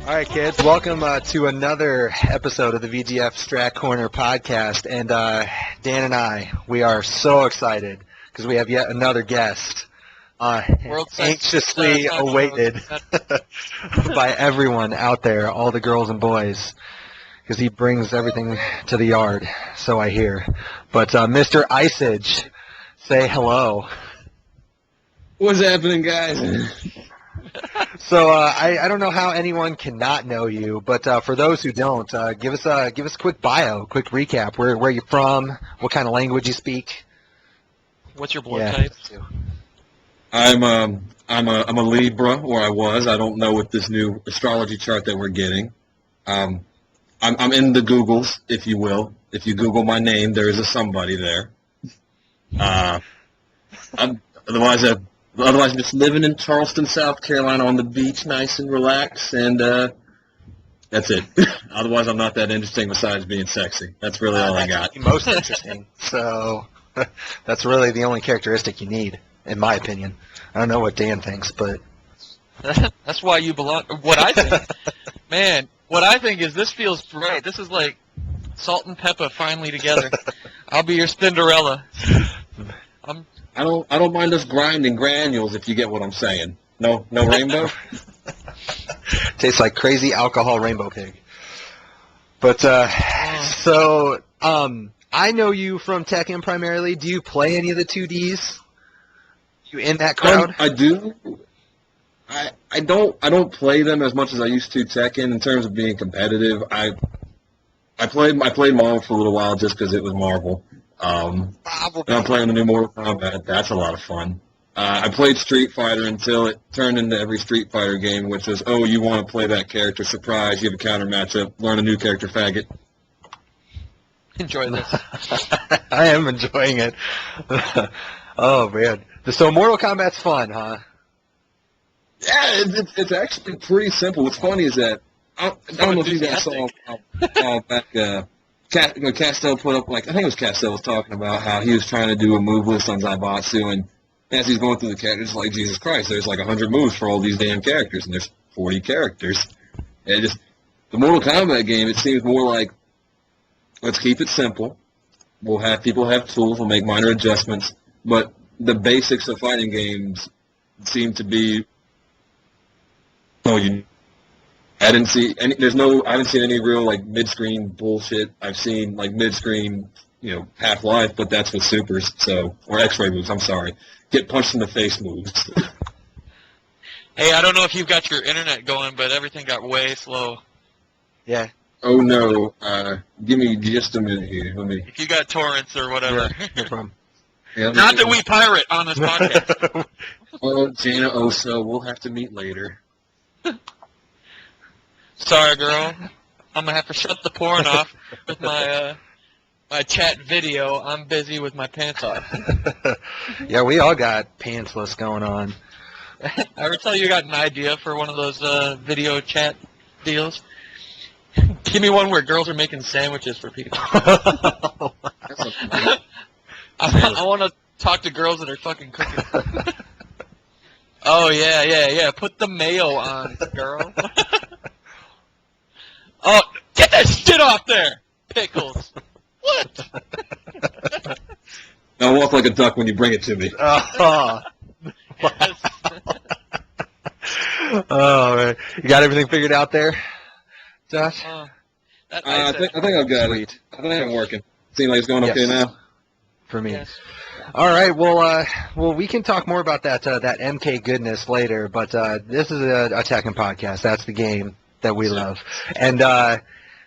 All right, kids, welcome to another episode of the VGF Strat Corner podcast. And Dan and we are so excited because we have yet another guest, anxiously awaited by everyone out there, all the girls and boys, because he brings everything to the yard, so I hear. But Mr. Iceage, say hello. What's happening, guys? So I don't know how anyone cannot know you, but for those who don't, give us a quick bio, quick recap. Where you're from, what kind of language you speak. What's your blood type? I'm a Libra, or I was. I don't know with this new astrology chart that we're getting. I'm in the Googles, if you will. If you Google my name, there is a somebody there. Otherwise, I'm just living in Charleston, South Carolina on the beach, nice and relaxed, and that's it. Otherwise, I'm not that interesting besides being sexy. That's really all I got. Most interesting. So that's really the only characteristic you need, in my opinion. I don't know what Dan thinks, but... That's why you belong... What I think... Man, what I think is this feels great. This is like salt and pepper finally together. I'll be your Spinderella. I don't mind us grinding granules if you get what I'm saying. No rainbow? Tastes like crazy alcohol rainbow pig. But, so, I know you from Tekken primarily. Do you play any of the 2Ds? You in that crowd? I do. I don't play them as much as I used to Tekken in terms of being competitive. I played Marvel for a little while just because it was Marvel. And I'm playing the new Mortal Kombat. That's a lot of fun. I played Street Fighter until it turned into every Street Fighter game, which was, oh, you want to play that character, surprise, you have a counter matchup, learn a new character, faggot. Enjoy this. I am enjoying it. Oh, man. So Mortal Kombat's fun, huh? Yeah, it's actually pretty simple. What's funny is that, I don't know if you guys saw back... Castell put up, I think it was Castell was talking about how he was trying to do a move list on Zaibatsu, and as he's going through the characters, like, Jesus Christ, there's 100 moves for all these damn characters, and there's 40 characters. And the Mortal Kombat game, it seems more like, let's keep it simple. We'll have people have tools, we'll make minor adjustments, but the basics of fighting games seem to be, I haven't seen any real mid-screen bullshit. I've seen mid-screen, Half-Life, but that's with supers, or X-ray moves. I'm sorry, get punched in the face moves. Hey, I don't know if you've got your internet going, but everything got way slow. Yeah. Oh no, give me just a minute here. If you got torrents or whatever. Yeah, no problem. Yeah, Not that we pirate on this podcast. Oh, Jana Oso, we'll have to meet later. Sorry, girl. I'm gonna have to shut the porn off with my my chat video. I'm busy with my pants off. Yeah, we all got pantsless going on. I ever tell you got an idea for one of those video chat deals? Give me one where girls are making sandwiches for people. I want to talk to girls that are fucking cooking. Oh yeah. Put the mayo on, girl. Oh, get that shit off there! Pickles. What? I'll walk like a duck when you bring it to me. Oh, man. You got everything figured out there, Josh? I think I've got it. I think I'm working. Seems like it's going okay now. For me. Yes. All right. Well, we can talk more about that MK goodness later. But this is a Tekken podcast. That's the game that we love. And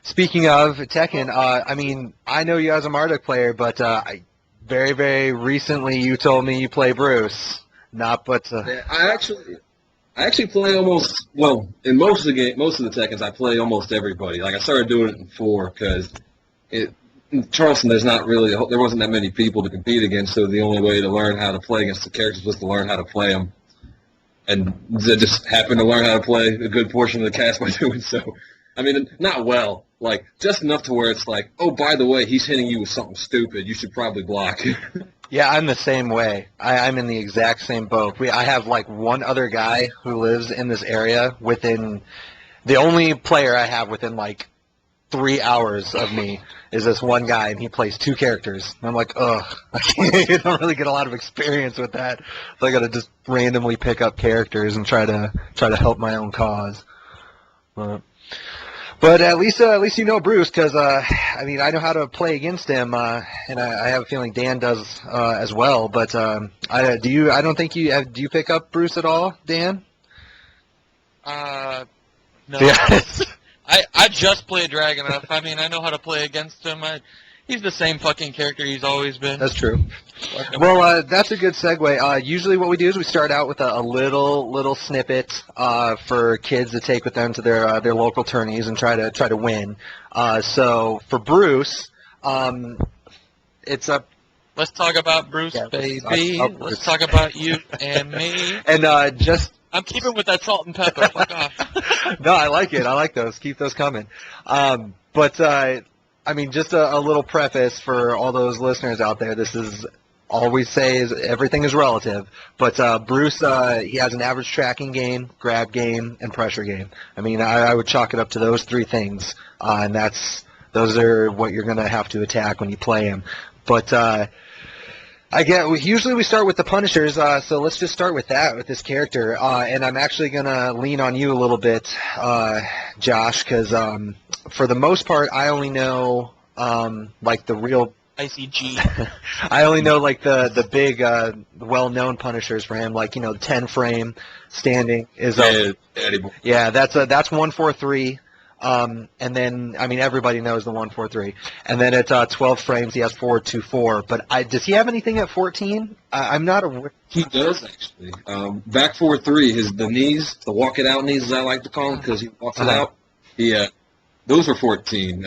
speaking of Tekken, I know you as a Marduk player, but very, very recently you told me you play Bruce. Yeah, I actually play almost, in most of the Tekkens, I play almost everybody. I started doing it in 4 because in Charleston, there wasn't that many people to compete against, so the only way to learn how to play against the characters was to learn how to play them. And I just happened to learn how to play a good portion of the cast by doing so. Not well, just enough to where it's oh, by the way, he's hitting you with something stupid. You should probably block. Yeah, I'm the same way. I'm in the exact same boat. I have one other guy who lives in this area within the only player I have within like 3 hours of me is this one guy, and he plays 2 characters. And I'm like, ugh, I don't really get a lot of experience with that. So I got to just randomly pick up characters and try to help my own cause. But at least you know Bruce, because I mean, I know how to play against him, and I have a feeling Dan does as well. But do you? I don't think you do. You pick up Bruce at all, Dan? No. Yeah. I just played Dragunov. I mean, I know how to play against him. He's the same fucking character he's always been. That's true. Well, that's a good segue. Usually what we do is we start out with a little snippet for kids to take with them to their local tourneys and try to win. So for Bruce, it's up. Let's talk about Bruce, baby. Let's talk about you and me. And just... I'm keeping with that salt and pepper. Fuck off. No, I like it. I like those. Keep those coming. But I mean, just a little preface for all those listeners out there. This is all we say is everything is relative. But Bruce, he has an average tracking game, grab game, and pressure game. I mean, I would chalk it up to those 3 things, and those are what you're going to have to attack when you play him. But usually we start with the Punishers, so let's just start with that, with this character. And I'm actually going to lean on you a little bit, Josh, because for the most part, I only know, like, the real... ICG. I only know, like, the big, well-known Punishers for him, like, the 10-frame standing is... Yeah, that's 143. And then, I mean, everybody knows the 143. And then at 12 frames, he has 424. But does he have anything at 14? I'm not aware. He does, actually. Back 4-3, the knees, the walk it out knees, as I like to call them, because he walks it out. Those are 14.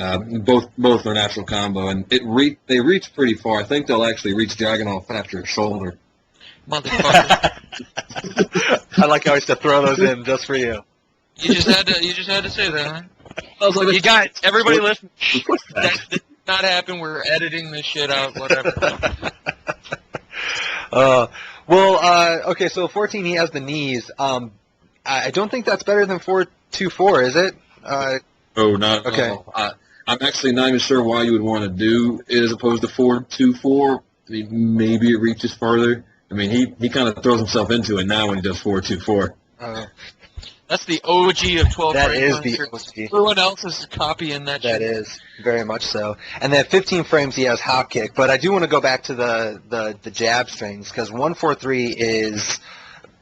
Both are natural combo, and they reach pretty far. I think they'll actually reach Dragunov past your shoulder. Motherfucker. I like how I used to throw those in just for you. You just had to say that, huh? I was like, you got everybody listen. That did not happen. We're editing this shit out. Whatever. Okay. So 14, he has the knees. I don't think that's better than 424, is it? Oh, not at all. I'm actually not even sure why you would want to do it as opposed to 424. I mean, maybe it reaches further. I mean, he kind of throws himself into it now when he does 424. That's the OG of 12 That frame is the Punisher. OG. Everyone else is copying that shit. That is, very much so. And then 15 frames, he has hop kick. But I do want to go back to the jab strings, because 143 is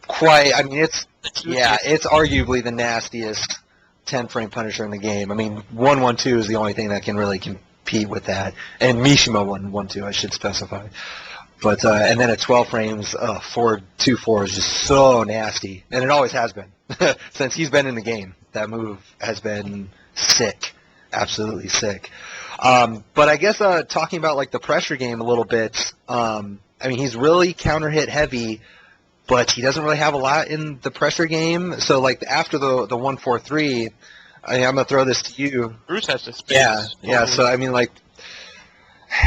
quite, I mean, it's arguably the nastiest 10-frame Punisher in the game. I mean, 112 is the only thing that can really compete with that. And Mishima 112, I should specify. But, and then at 12 frames, 424 is just so nasty. And it always has been. Since he's been in the game, that move has been sick. Absolutely sick. But I guess talking about, like, the pressure game a little bit, I mean, he's really counter-hit heavy, but he doesn't really have a lot in the pressure game. So, like, after the 143, I'm going to throw this to you. Bruce has to space. Yeah, so, I mean, like,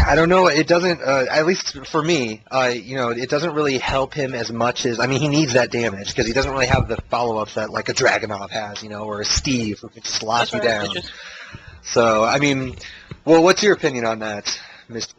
I don't know. It doesn't, at least for me, it doesn't really help him as much as, I mean, he needs that damage because he doesn't really have the follow-ups that, like, a Dragunov has, or a Steve who can slot you down. So, I mean, well, what's your opinion on that, Mr.?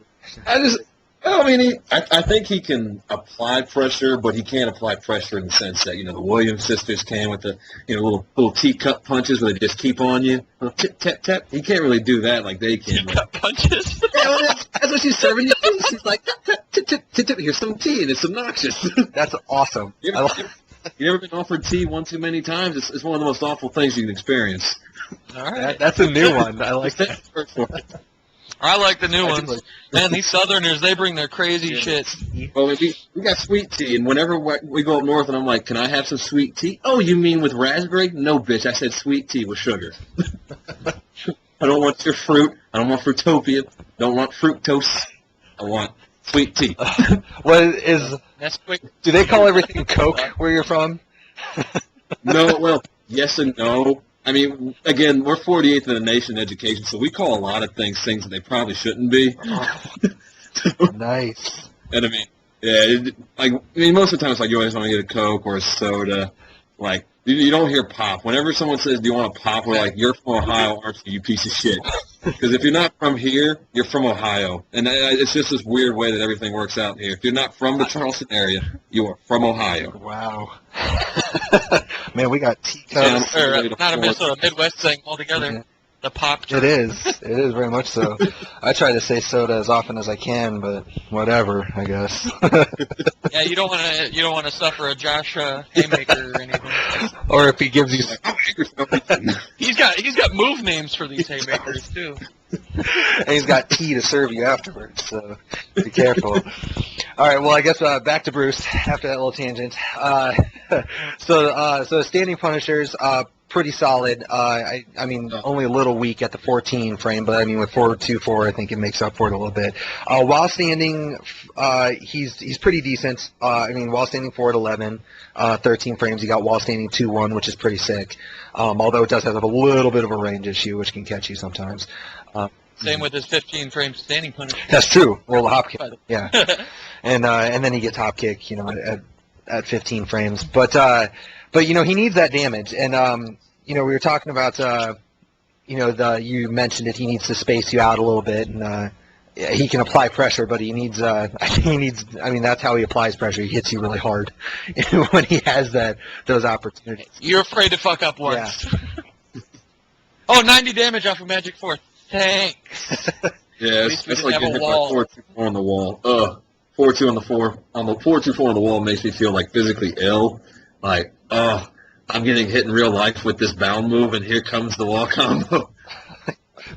I think he can apply pressure, but he can't apply pressure in the sense that, the Williams sisters can with the, little teacup punches where they just keep on you. Little tip, tap, tap. He can't really do that like they can. Teacup punches? That's what she's serving you. She's like, tip, tip, tip, tip. Here's some tea, and it's obnoxious. That's awesome. You ever been offered tea one too many times? It's one of the most awful things you can experience. All right. That's a new one. I like that. I like the new ones. Man, these Southerners, they bring their crazy shit. Well, we got sweet tea, and whenever we go up north and I'm like, can I have some sweet tea? Oh, you mean with raspberry? No, bitch, I said sweet tea with sugar. I don't want your fruit. I don't want fruitopia. I don't want fructose. I want sweet tea. That's quick. Do they call everything Coke where you're from? No, well, yes and no. I mean, again, we're 48th in the nation in education, so we call a lot of things that they probably shouldn't be. Nice. And I mean, most of the time it's like you always want to get a Coke or a soda. Like, You don't hear pop. Whenever someone says, "Do you want to pop?" We're like, "You're from Ohio, aren't you, you piece of shit?" Because if you're not from here, you're from Ohio, and it's just this weird way that everything works out here. If you're not from the Charleston area, you are from Ohio. Wow. Man, we got teacups. Or not a Minnesota, Midwest thing altogether. Yeah. The pop. It is. It is very much so. I try to say soda as often as I can, but whatever, I guess. Yeah, you don't want to suffer a Josh haymaker or anything. Or if he gives you, He's got move names for these haymakers too. and he's got tea to serve you afterwards, so be careful. All right, well, I guess back to Bruce after that little tangent. So standing punishers, pretty solid. I mean, only a little weak at the 14 frame, but I mean, with 4-2-4, I think it makes up for it a little bit. While standing, he's pretty decent. I mean, while standing 4-11, 13 frames, he got while standing 2-1, which is pretty sick. Although it does have a little bit of a range issue, which can catch you sometimes. Same with his 15 frame standing punish. That's true. Well, the hop kick, yeah. And then he gets hop kick, you know, at 15 frames. But you know, he needs that damage. And you know, we were talking about you know, you mentioned that he needs to space you out a little bit, and he can apply pressure, but he needs I mean, that's how he applies pressure. He hits you really hard when he has those opportunities. You're afraid to fuck up once. Oh, 90 damage off of Magic 4. Thanks. Yeah, least we it's didn't like have getting a hit by wall. 4-2-4 on the wall. 4-2 on the 4. On the 4-2-4 on the wall makes me feel like physically ill. Like, I'm getting hit in real life with this bound move, and here comes the wall combo.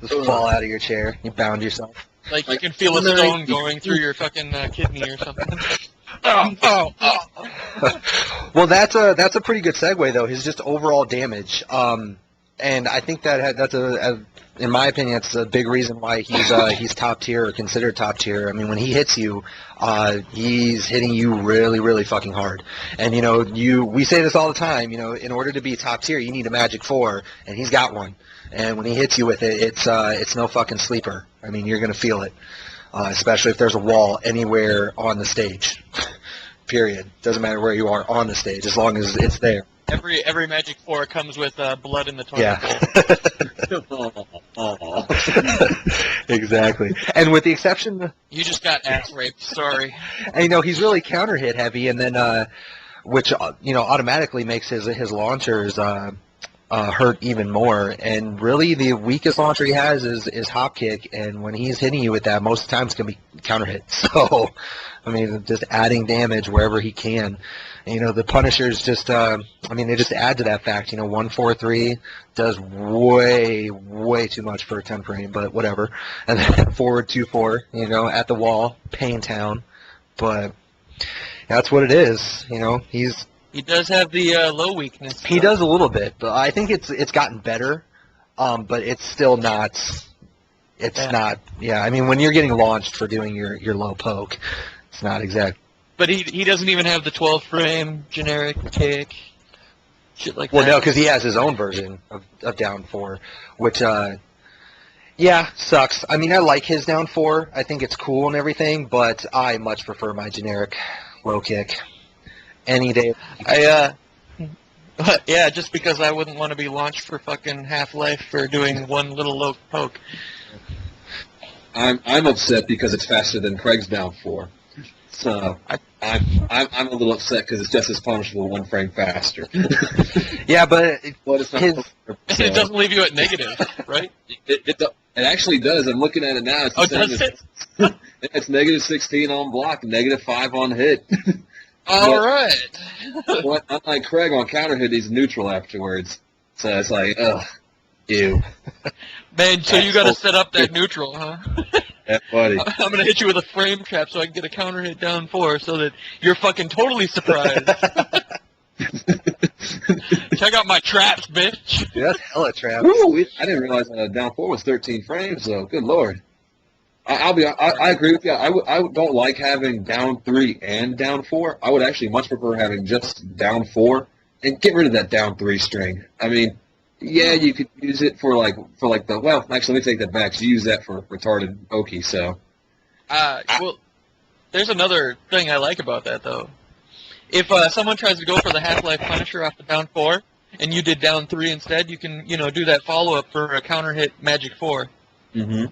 Just fall out of your chair. You bound yourself. Like you can feel a stone going through your fucking kidney or something. Oh. Well, that's a pretty good segue though. His just overall damage, and I think that's in my opinion, that's a big reason why he's top tier or considered top tier. I mean, when he hits you, he's hitting you really, really fucking hard. And you know, we say this all the time. You know, in order to be top tier, you need a Magic 4, and he's got one. And when he hits you with it, it's no fucking sleeper. I mean, you're gonna feel it, especially if there's a wall anywhere on the stage. Period. Doesn't matter where you are on the stage, as long as it's there. Every Magic 4 comes with blood in the toilet bowl. Yeah. Exactly. And with the exception, You just got ass raped. Sorry. and, you know, he's really counter hit heavy, and then which you know automatically makes his launchers hurt even more. And really, the weakest launcher he has is hop kick, and when he's hitting you with that, most of the time it's gonna be counter hit. So, I mean, just adding damage wherever he can. And, you know, the punishers just, I mean, they just add to that fact. You know, 1-4-3 does way, way too much for a 10 frame, but whatever. And then forward 2-4, you know, at the wall, Pain Town. But that's what it is. You know, He does have the low weakness. he does a little bit, but I think it's gotten better. But it's still not. It's not. Yeah, I mean, when you're getting launched for doing your low poke, it's not exact. But he doesn't even have the 12 frame generic kick. Shit like Well, that. no, because he has his own version of down 4, which, yeah, sucks. I mean, I like his down 4. I think it's cool and everything, but I much prefer my generic low kick any day. Yeah, just because I wouldn't want to be launched for fucking Half-Life for doing one little low poke. I'm upset because it's faster than Craig's down 4. So I'm a little upset because it's just as punishable 1 frame faster. Yeah, but But it's not. It doesn't leave you at negative, right? It actually does. I'm looking at it now. It's the same Does as- it? It's negative 16 on block, negative 5 on hit. All right. But unlike Craig on counter hit, he's neutral afterwards. So it's like, ugh, ew. Man, so you got to set up that neutral, huh? Yeah, buddy. I'm going to hit you with a frame trap so I can get a counter hit down 4 so that you're fucking totally surprised. Check out my traps, bitch. Dude, that's hella trap. Woo, I didn't realize down 4 was 13 frames, though. Good lord. I agree with you. I don't like having down 3 and down 4. I would actually much prefer having just down 4 and get rid of that down 3 string. I mean, yeah, you could use it for the, well, actually, let me take that back. You use that for retarded pokey, so. Well, there's another thing I like about that, though. If someone tries to go for the Half-Life Punisher off the down 4, and you did down 3 instead, you can, do that follow-up for a counter hit Magic 4. Mm-hmm.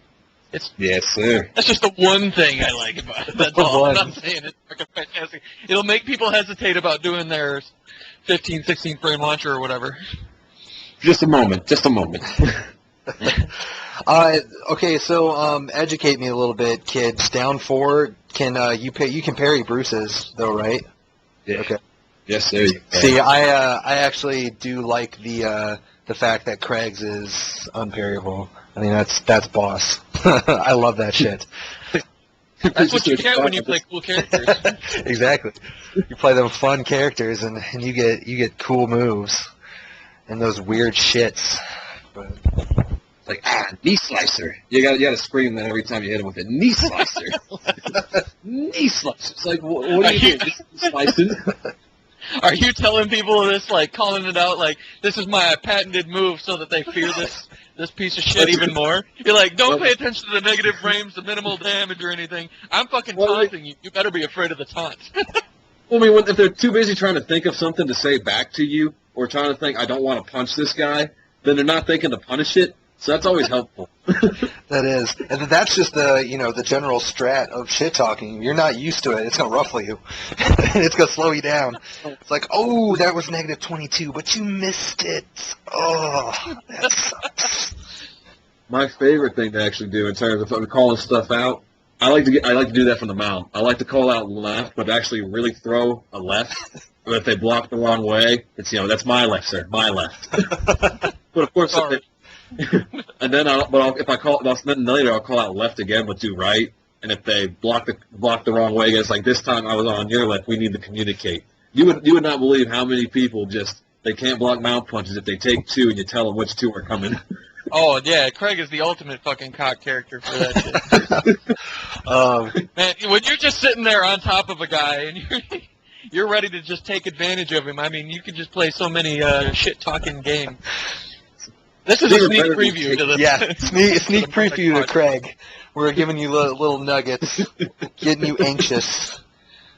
It's Yes, sir. That's just the one thing I like about it. That's all. I'm not saying it's fucking fantastic. It'll make people hesitate about doing their 15, 16 frame launcher or whatever. Just a moment. Okay, so educate me a little bit, kids. Down 4, you can parry Bruce's though, right? Yeah. Okay. Yes, sir. See, I actually do like the fact that Craig's is unparryable. I mean, that's boss. I love that shit. That's what you get when you play cool characters. Exactly. You play them fun characters, and you get cool moves and those weird shits. But like knee slicer. You gotta scream that every time you hit him with it. Knee slicer. Knee slicer. It's like what are you doing? Just slicing. Are you telling people this, like calling it out, like this is my patented move, so that they fear this piece of shit even more? You're like, don't pay attention to the negative frames, the minimal damage, or anything. I'm fucking taunting you. You better be afraid of the taunt. Well, I mean, if they're too busy trying to think of something to say back to you, or trying to think, I don't want to punch this guy, then they're not thinking to punish it. So that's always helpful. That is, and that's just the general strat of shit talking. You're not used to it. It's gonna ruffle you. It's gonna slow you down. It's like, oh, that was negative 22, but you missed it. Oh, that sucks. My favorite thing to actually do in terms of calling stuff out, I like to do that from the mount. I like to call out left, but actually really throw a left. But if they block the wrong way, it's that's my left, sir, my left. But of course, and then then later I'll call out left again, but do right. And if they block the wrong way, it's like this time I was on your left. We need to communicate. You would not believe how many people they can't block mount punches if they take 2 and you tell them which 2 are coming. Oh yeah, Craig is the ultimate fucking cock character for that shit. Man, when you're just sitting there on top of a guy and you're ready to just take advantage of him. I mean, you can just play so many shit talking games. This is a sneak preview to the sneak preview to Craig. We're giving you little nuggets, getting you anxious,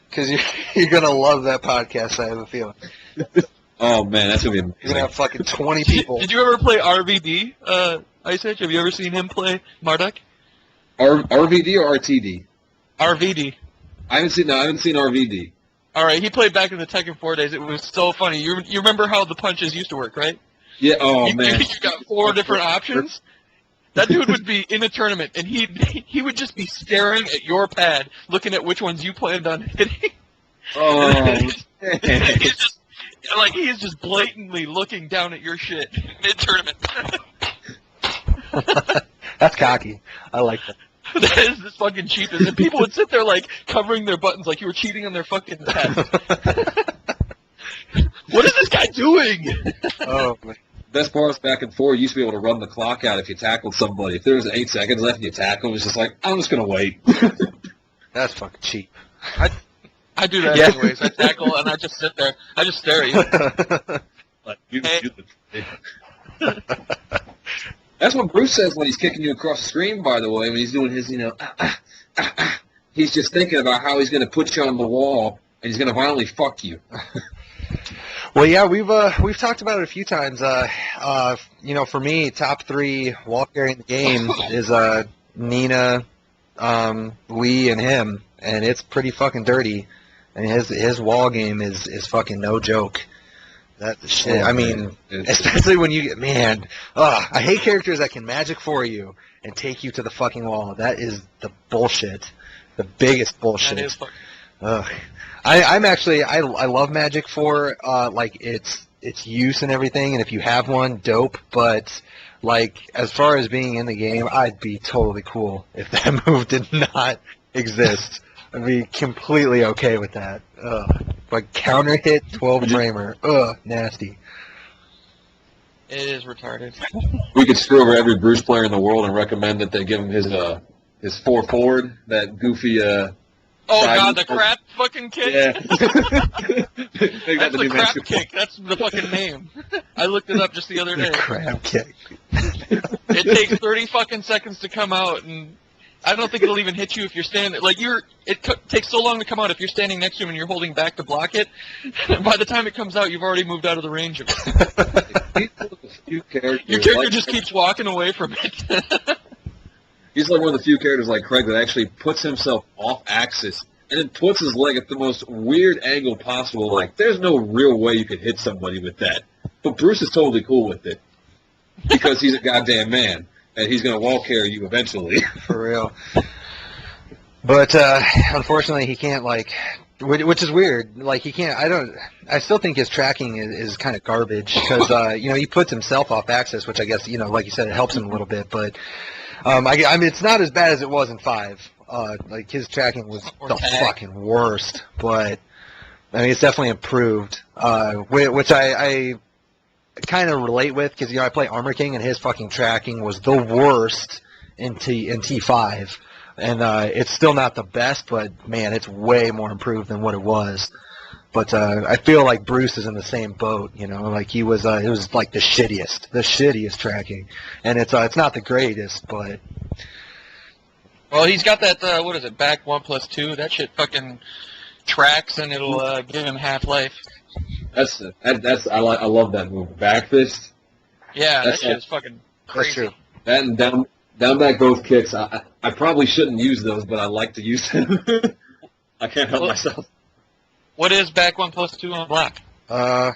because you're gonna love that podcast. I have a feeling. Oh man, that's gonna be amazing. You're gonna have fucking 20 people. Did you ever play RVD? Ice Edge? Have you ever seen him play Marduk? RVD or RTD? RVD. I haven't seen RVD. All right, he played back in the Tekken 4 days. It was so funny. You remember how the punches used to work, right? Yeah. Oh man. You got 4 different options. That dude would be in a tournament, and he would just be staring at your pad, looking at which ones you planned on hitting. Oh. He's just blatantly looking down at your shit mid-tournament. That's cocky. I like that. That is the fucking cheapest. And people would sit there, covering their buttons like you were cheating on their fucking test. What is this guy doing? Oh, man. Best part is back and forth. You used to be able to run the clock out if you tackled somebody. If there was 8 seconds left and you tackle them, it's just like, I'm just going to wait. That's fucking cheap. I do that anyways. I tackle and I just sit there. I just stare at you. That's what Bruce says when he's kicking you across the screen, by the way, when he's doing his, he's just thinking about how he's going to put you on the wall and he's going to violently fuck you. Well, yeah, we've talked about it a few times. For me, top 3 wall carrying the game is Nina, Lee, and him, and it's pretty fucking dirty. And his wall game is fucking no joke. That shit. I mean, especially when you get I hate characters that can magic for you and take you to the fucking wall. That is the bullshit, the biggest bullshit. That is fucking. Ugh. I love Magic for its use and everything, and if you have one, dope. But as far as being in the game, I'd be totally cool if that move did not exist. I'd be completely okay with that. But counter hit 12 framer, nasty. It is retarded. We could screw over every Bruce player in the world and recommend that they give him his 4 forward, that goofy. Oh god, the crap fucking kick? Yeah. That's the crap kick. That's the fucking name. I looked it up just the other day. The crap kick. It takes 30 fucking seconds to come out, and I don't think it'll even hit you if you're standing. Like takes so long to come out if you're standing next to him and you're holding back to block it. By the time it comes out, you've already moved out of the range of it. Your character just keeps walking away from it. He's like one of the few characters like Craig that actually puts himself off axis and then puts his leg at the most weird angle possible. Like, there's no real way you could hit somebody with that. But Bruce is totally cool with it because he's a goddamn man and he's going to wall carry you eventually. For real. But unfortunately, he can't, like, which is weird. Like, he can't. I still think his tracking is kind of garbage because he puts himself off axis, which I guess like you said, it helps him a little bit, but. I mean, it's not as bad as it was in 5. Like, his tracking was the fucking worst. But, I mean, it's definitely improved. Which I kind of relate with, because, I play Armor King, and his fucking tracking was the worst in T5. And it's still not the best, but, man, it's way more improved than what it was. But I feel like Bruce is in the same boat, like it was like the shittiest tracking, and it's not the greatest, but. Well, he's got that what is it, back 1+2? That shit fucking tracks, and it'll give him half-life. I love that move, back fist. Yeah, that shit is fucking crazy. That's true. That and down back both kicks. I probably shouldn't use those, but I like to use them. I can't help myself. What is back 1+2 on black? I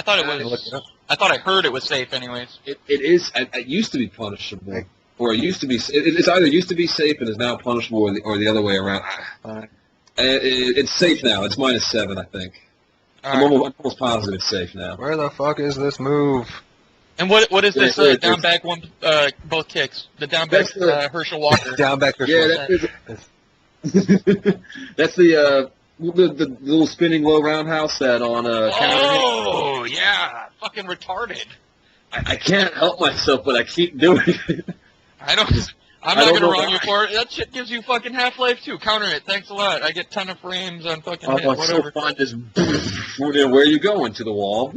thought it was. I thought I heard it was safe, anyways. It is. It used to be punishable, or it used to be. It's either used to be safe and is now punishable, or the other way around. It's safe now. It's -7, I think. I'm almost positive it's safe now. Where the fuck is this move? And what is this down back one? Both kicks. The down back Herschel Walker. Down back Herschel. Yeah, that's the little spinning low roundhouse that on counter. Oh yeah, fucking retarded. I can't help myself, but I keep doing it. I'm not gonna wrong you for it. That shit gives you fucking half-life too. Counter it. Thanks a lot. I get ton of frames on fucking hit, it's whatever. so fun. Just where are you going, to the wall?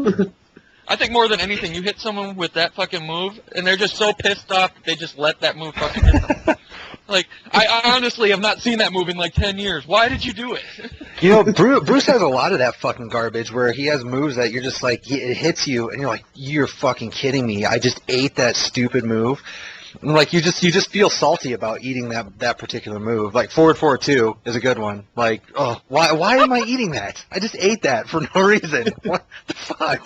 I think more than anything, you hit someone with that fucking move, and they're just so pissed off that they just let that move fucking hit them. Like, I honestly have not seen that move in like 10 years. Why did you do it? Bruce has a lot of that fucking garbage where he has moves that you're just like, it hits you, and you're like, you're fucking kidding me. I just ate that stupid move. And like, you just feel salty about eating that particular move. Like, forward 2 is a good one. Like, oh, why am I eating that? I just ate that for no reason. What the fuck?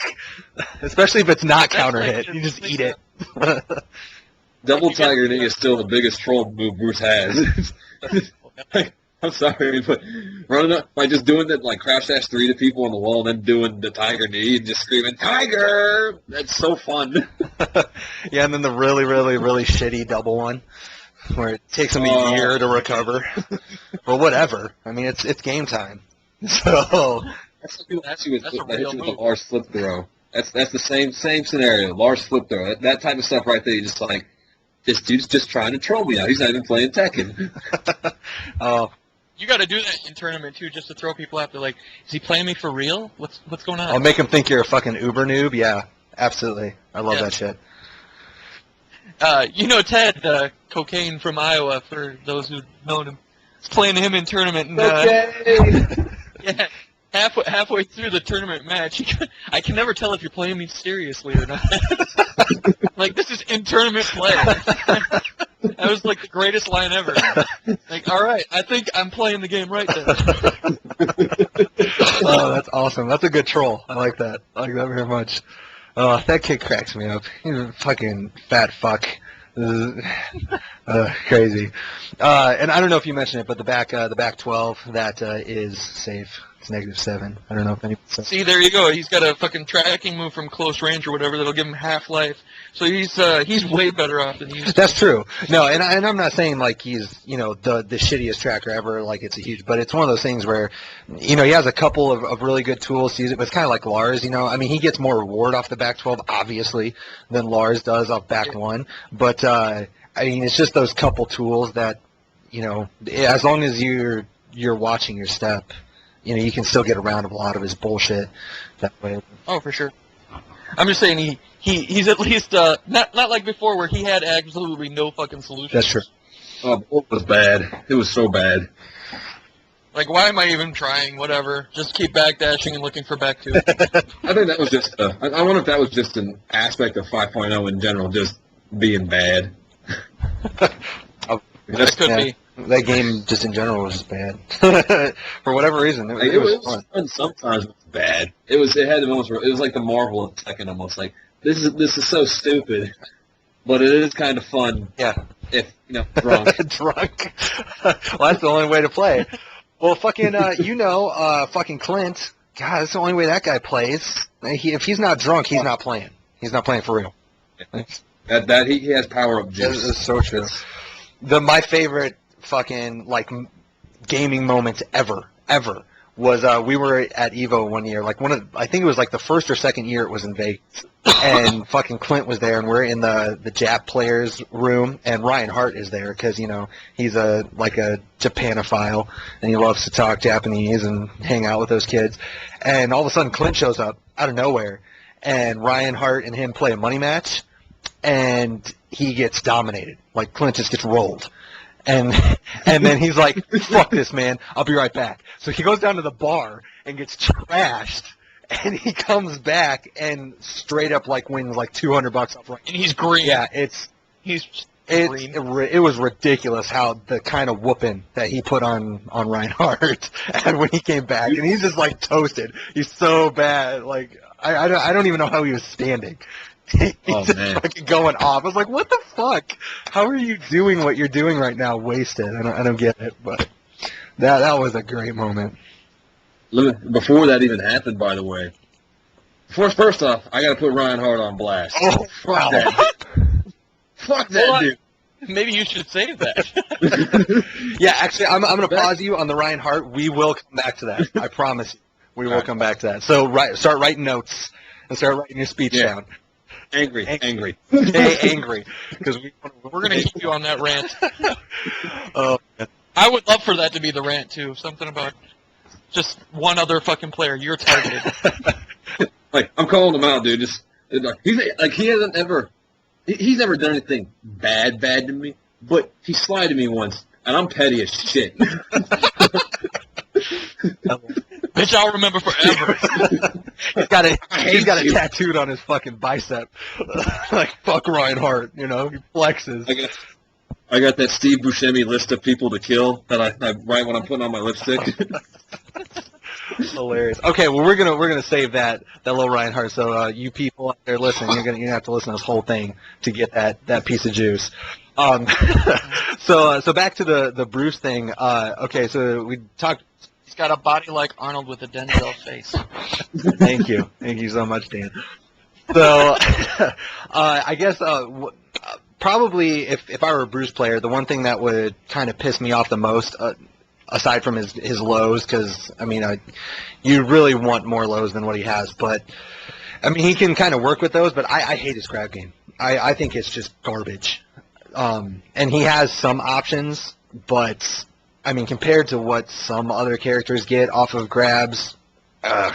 Especially if it's not counter hit. You just eat it. Double Tiger Knee is still the biggest troll move Bruce has. I'm sorry, but running up, like just doing that, like crouch dash 3 to people on the wall, and then doing the Tiger Knee and just screaming Tiger. That's so fun. Yeah, and then the really, really, really shitty double one, where it takes him a year to recover. Well, whatever. I mean, it's game time. So that's with the Lars flip throw. That's the same scenario. Lars flip throw. That type of stuff right there. You just like. This dude's just trying to troll me out. He's not even playing Tekken. Oh. You got to do that in tournament too, just to throw people out there. Like, is he playing me for real? What's going on? I'll make him think you're a fucking uber noob. Yeah, absolutely. I love that shit. Ted, Cocaine from Iowa, for those who know him, is playing him in tournament. And, yeah, halfway through the tournament match, I can never tell if you're playing me seriously or not. Like, this is in-tournament play. That was, like, the greatest line ever. Like, all right, I think I'm playing the game right then. Oh, that's awesome. That's a good troll. I like that. I like that very much. That kid cracks me up. He's a fucking fat fuck. Crazy. And I don't know if you mentioned it, but the back 12, that is safe. It's -7. I don't know if anyone says. See, there you go. He's got a fucking tracking move from close range or whatever that'll give him half-life. So he's way better off than you. That's true. No, and I'm not saying like he's the shittiest tracker ever. Like it's a huge, but it's one of those things where he has a couple of really good tools to use it. But it's kind of like Lars. I mean, he gets more reward off the back 12 obviously than Lars does off back 1. But I mean, it's just those couple tools that as long as you're watching your step. You can still get around a lot of his bullshit that way. Oh, for sure. I'm just saying he's at least not like before where he had absolutely no fucking solution. That's true. Oh, it was bad. It was so bad. Like, why am I even trying? Whatever. Just keep backdashing and looking for back two. I think that was just. I wonder if that was just an aspect of 5.0 in general, just being bad. That could be. That game, just in general, was just bad. For whatever reason, it was fun. Sometimes it was bad. It had the moments where it was like the Marvel of Tekken, almost like this is so stupid, but it is kind of fun. Yeah. If drunk. Drunk. Well, that's the only way to play. Well, fucking, fucking Clint. God, that's the only way that guy plays. If he's not drunk, he's not playing. He's not playing for real. That he has power up juice. That's so true. My favorite fucking gaming moment ever was we were at Evo one year. I think it was the first or second year it was in Vegas, and fucking Clint was there, and we're in the Jap players room, and Ryan Hart is there because he's a Japanophile and he loves to talk Japanese and hang out with those kids, and all of a sudden Clint shows up out of nowhere, and Ryan Hart and him play a money match, and he gets dominated. Clint just gets rolled. And then he's like, fuck this, man. I'll be right back. So he goes down to the bar and gets trashed. And he comes back and straight up wins $200 off. And he's green. Yeah, he's green. It was ridiculous how the kind of whooping that he put on Ryan Hart and when he came back. And he's just toasted. He's so bad. I don't even know how he was standing. He's just fucking going off. I was like, what the fuck? How are you doing what you're doing right now wasted? I don't get it, but that was a great moment. Before that even happened, by the way. First off, I got to put Ryan Hart on blast. Oh, fuck that. Fuck that dude. Maybe you should save that. Yeah, actually, I'm going to pause you on the Ryan Hart. We will come back to that. I promise you. We will come back to that. So start writing notes and start writing your speech down. Angry. Stay angry. Because we're going to keep you on that rant. Oh, I would love for that to be the rant, too. Something about just one other fucking player. You're targeted. I'm calling him out, dude. He's never done anything bad to me, but he slighted me once, and I'm petty as shit. Bitch, I'll remember forever. He's got it tattooed on his fucking bicep. Fuck Ryan Hart, he flexes. I got that Steve Buscemi list of people to kill that I write when I'm putting on my lipstick. Hilarious. Okay, well we're gonna save that little Ryan Hart. So you people out there listening, you're gonna have to listen to this whole thing to get that piece of juice. So back to the Bruce thing. Okay, so we talked. He's got a body like Arnold with a Denzel face. Thank you so much, Dan. So I guess probably if I were a Bruce player, the one thing that would kind of piss me off the most. Aside from his lows, because, you really want more lows than what he has. But, he can kind of work with those, but I hate his grab game. I think it's just garbage. And he has some options, but, compared to what some other characters get off of grabs, I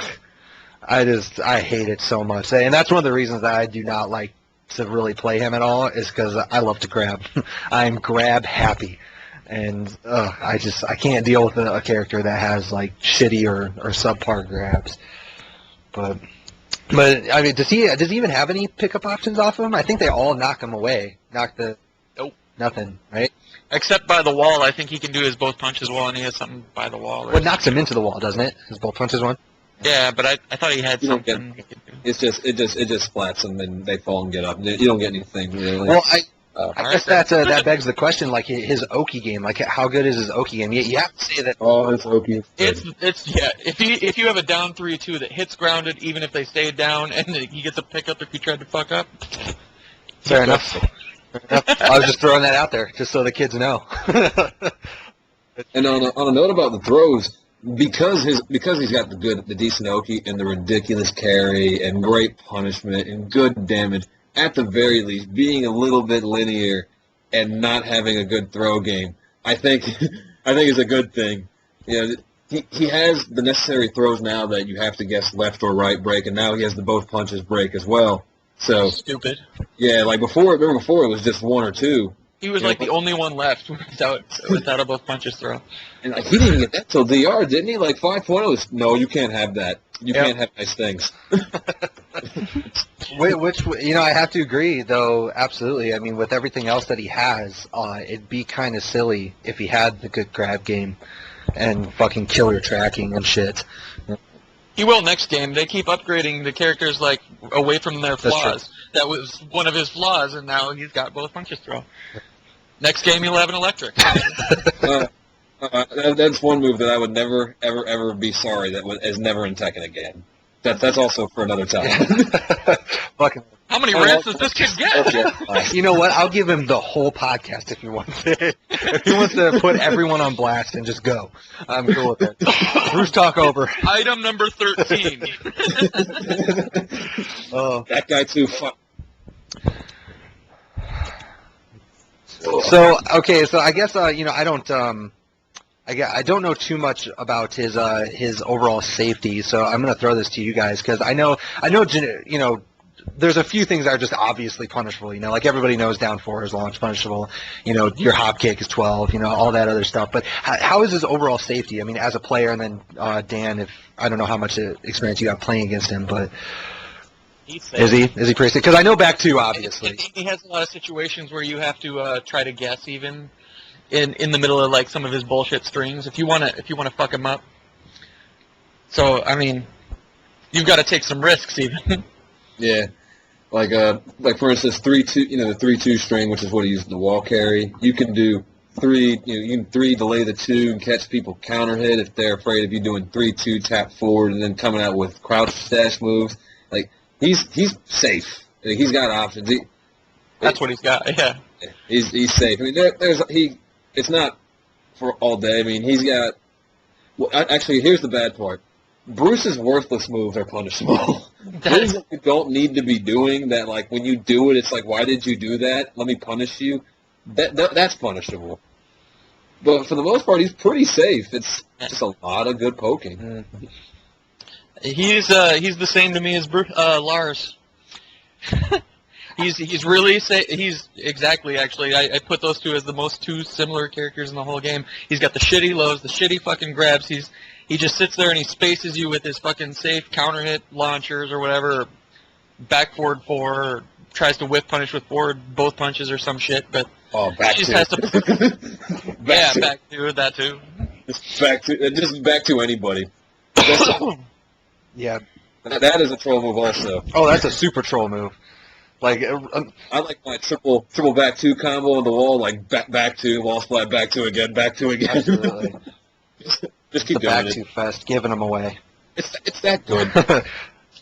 hate it so much. And that's one of the reasons that I do not like to really play him at all, is because I love to grab. I'm grab happy. And I can't deal with a character that has shitty or subpar grabs. But does he even have any pickup options off of him? I think they all knock him away. Nope. Nothing, right? Except by the wall. I think he can do his both punches well, and he has something by the wall. What knocks him into the wall, doesn't it? His both punches one. Yeah, but I thought he had something. It just splats them and they fall and get up. You don't get anything really. Well, I guess that begs the question, his Oki game, how good is his Oki game? You have to say that. Oh, it's Oki. It's yeah. If you have a down 3-2 that hits grounded, even if they stay down, and he gets a pickup if you tried to fuck up. Fair enough. I was just throwing that out there, just so the kids know. And on a note about the throws, because he's got the decent Oki and the ridiculous carry and great punishment and good damage. At the very least, being a little bit linear and not having a good throw game, I think is a good thing. he has the necessary throws now that you have to guess left or right break, and now he has the both punches break as well. So Stupid. yeah, like before it was just one or two. He was like the only one left without a both punches throw. And like he didn't even get that till DR, didn't he? Like 5.0 is no, you can't have that. You can't have nice things. Which, I have to agree, though, absolutely. I mean, with everything else that he has, it'd be kind of silly if he had the good grab game and fucking killer tracking and shit. He will next game. They keep upgrading the characters, like, away from their flaws. That was one of his flaws, and now he's got both punches throw. Next game, he'll have an electric. That's one move that I would never, ever, ever be sorry that is never in Tekken again. That's also for another time. Fucking. How many rants does this kid get? You know what? I'll give him the whole podcast if he wants it. If he wants to put everyone on blast and just go, I'm cool with it. Bruce, talk over. Item number 13. Oh, that guy too. So okay, so I guess I don't know too much about his overall safety, so I'm gonna throw this to you guys because I know there's a few things that are just obviously punishable. Like everybody knows down 4 is launch punishable. Your hop kick is 12. All that other stuff. But how is his overall safety? I mean, as a player, and then Dan, if I don't know how much experience you got playing against him, but is he pretty safe? Because I know back 2, obviously. He has a lot of situations where you have to try to guess even. In the middle of like some of his bullshit strings, if you wanna fuck him up. So I mean, you've got to take some risks even. Yeah, like for instance, 3-2, the 3-2 string, which is what he used in the wall carry. You can do 3, you can 3 delay the 2 and catch people counter hit if they're afraid of you doing 3-2 tap forward and then coming out with crouch stash moves. Like he's safe. He's got options. That's what he's got. Yeah, he's safe. I mean, it's not for all day. I mean, he's got. Well, actually, here's the bad part. Bruce's worthless moves are punishable. Things that you don't need to be doing. That like when you do it, it's like, why did you do that? Let me punish you. That's punishable. But for the most part, he's pretty safe. It's just a lot of good poking. He's the same to me as Lars. He's really he's exactly actually. I put those two as the most two similar characters in the whole game. He's got the shitty lows, the shitty fucking grabs. He just sits there and he spaces you with his fucking safe counter hit launchers or whatever, or back forward 4, or tries to whip punish with forward both punches or some shit. But back he just to has to. Back to that too. Just back to anybody. Yeah. That is a troll move also. Oh, that's a super troll move. Like I like my triple back 2 combo on the wall, like back 2, wall splat, back 2 again, back 2 again. Absolutely. Just keep the doing back 2 fest, giving them away. It's that good.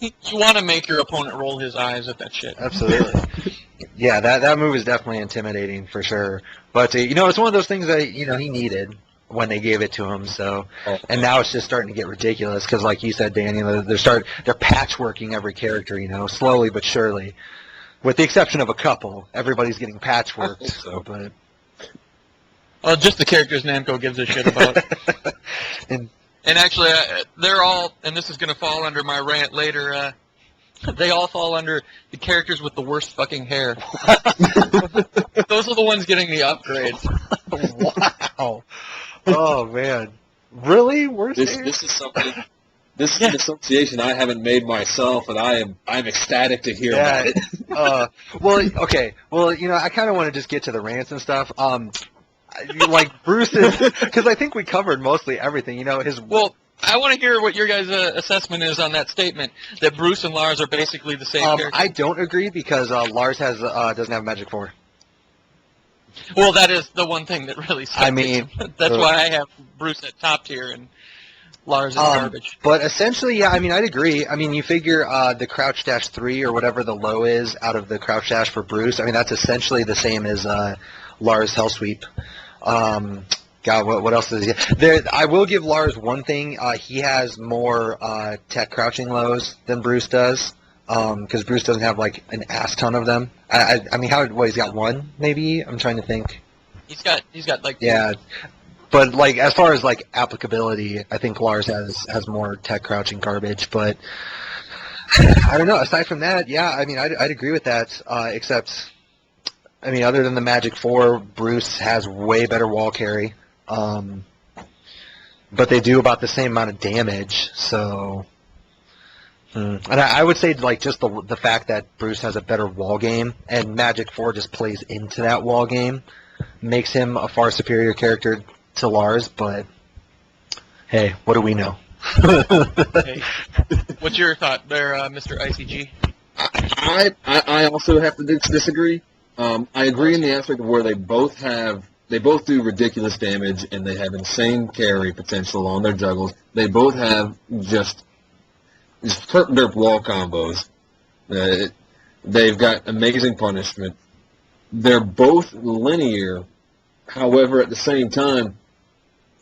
You want to make your opponent roll his eyes at that shit. Absolutely. Yeah, that move is definitely intimidating for sure. But it's one of those things that he needed when they gave it to him. So, and now it's just starting to get ridiculous because, like you said, Daniel, they're patchworking every character, slowly but surely. With the exception of a couple, everybody's getting patchworked. So, but just the characters Namco gives a shit about. and actually, they're all, and this is going to fall under my rant later. They all fall under the characters with the worst fucking hair. Those are the ones getting the upgrades. Wow. Oh man, really? Worst hair? This is something. This is an association I haven't made myself, and I'm ecstatic to hear about it. Well, okay. Well, I kind of want to just get to the rants and stuff. Like Bruce is, because I think we covered mostly everything. Well, I want to hear what your guys' assessment is on that statement that Bruce and Lars are basically the same character. I don't agree because Lars doesn't have Magic 4. Well, that is the one thing that really sucks. I mean, that's why I have Bruce at top tier and Lars is garbage. But essentially, yeah, I mean, I'd agree. I mean, you figure the crouch dash 3 or whatever the low is out of the crouch dash for Bruce. I mean, that's essentially the same as Lars Hell Sweep. God, what else is he? I will give Lars one thing. He has more tech crouching lows than Bruce does. Because Bruce doesn't have like an ass ton of them. I mean, he's got one maybe. I'm trying to think. He's got like yeah. But like as far as like applicability, I think Lars has more tech crouching garbage. But I don't know. Aside from that, yeah, I mean, I'd agree with that. Except, I mean, other than the Magic 4, Bruce has way better wall carry. But they do about the same amount of damage. So, and I would say like just the fact that Bruce has a better wall game and Magic 4 just plays into that wall game makes him a far superior character to Lars. But hey, what do we know? Hey, what's your thought there, Mr. ICG? I also have to disagree. I agree in the aspect of where they both do ridiculous damage and they have insane carry potential on their juggles. They both have just perp derp wall combos. They've got amazing punishment. They're both linear. However, at the same time,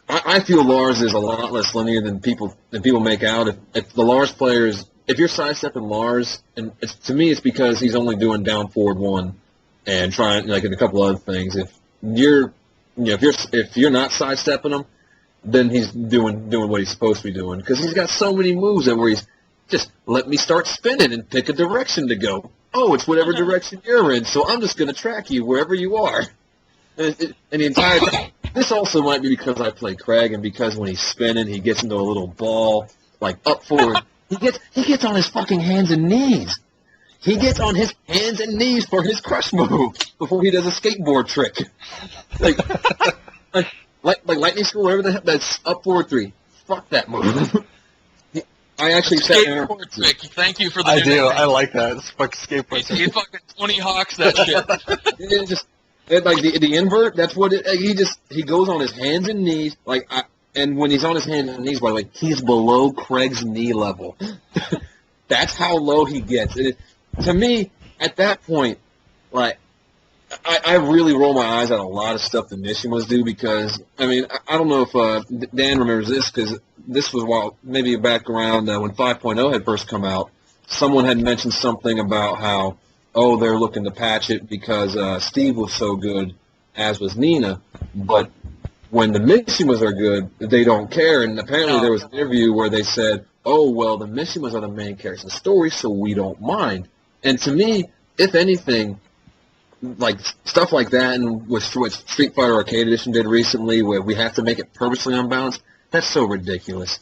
I feel Lars is a lot less linear than people make out. If the Lars players, if you're sidestepping Lars, and to me it's because he's only doing down forward 1 and trying like and a couple other things. If you're not sidestepping him, then he's doing what he's supposed to be doing because he's got so many moves that where he's just let me start spinning and pick a direction to go. Oh, it's whatever direction you're in, so I'm just going to track you wherever you are. And the entire time, this also might be because I play Craig, and because when he's spinning, he gets into a little ball, like up forward. He gets on his fucking hands and knees. He gets on his hands and knees for his crush move before he does a skateboard trick. like lightning school, whatever the heck, that's up forward 3. Fuck that move. I actually sat there. Skateboard trick. Thank you for the. I do. I like that. It's fucking skateboard. He fucking Tony Hawk's that shit. Like the invert, that's what he goes on his hands and knees, and when he's on his hands and knees, by the way, he's below Craig's knee level. That's how low he gets. To me, at that point, like, I really roll my eyes at a lot of stuff the mission was due because, I mean, I don't know if Dan remembers this because this was maybe back around when 5.0 had first come out. Someone had mentioned something about how, oh, they're looking to patch it because Steve was so good, as was Nina. But when the Mishimas are good, they don't care. And apparently there was an interview where they said, oh, well, the Mishimas are the main characters in the story, so we don't mind. And to me, if anything, like stuff like that, and what Street Fighter Arcade Edition did recently, where we have to make it purposely unbalanced, that's so ridiculous.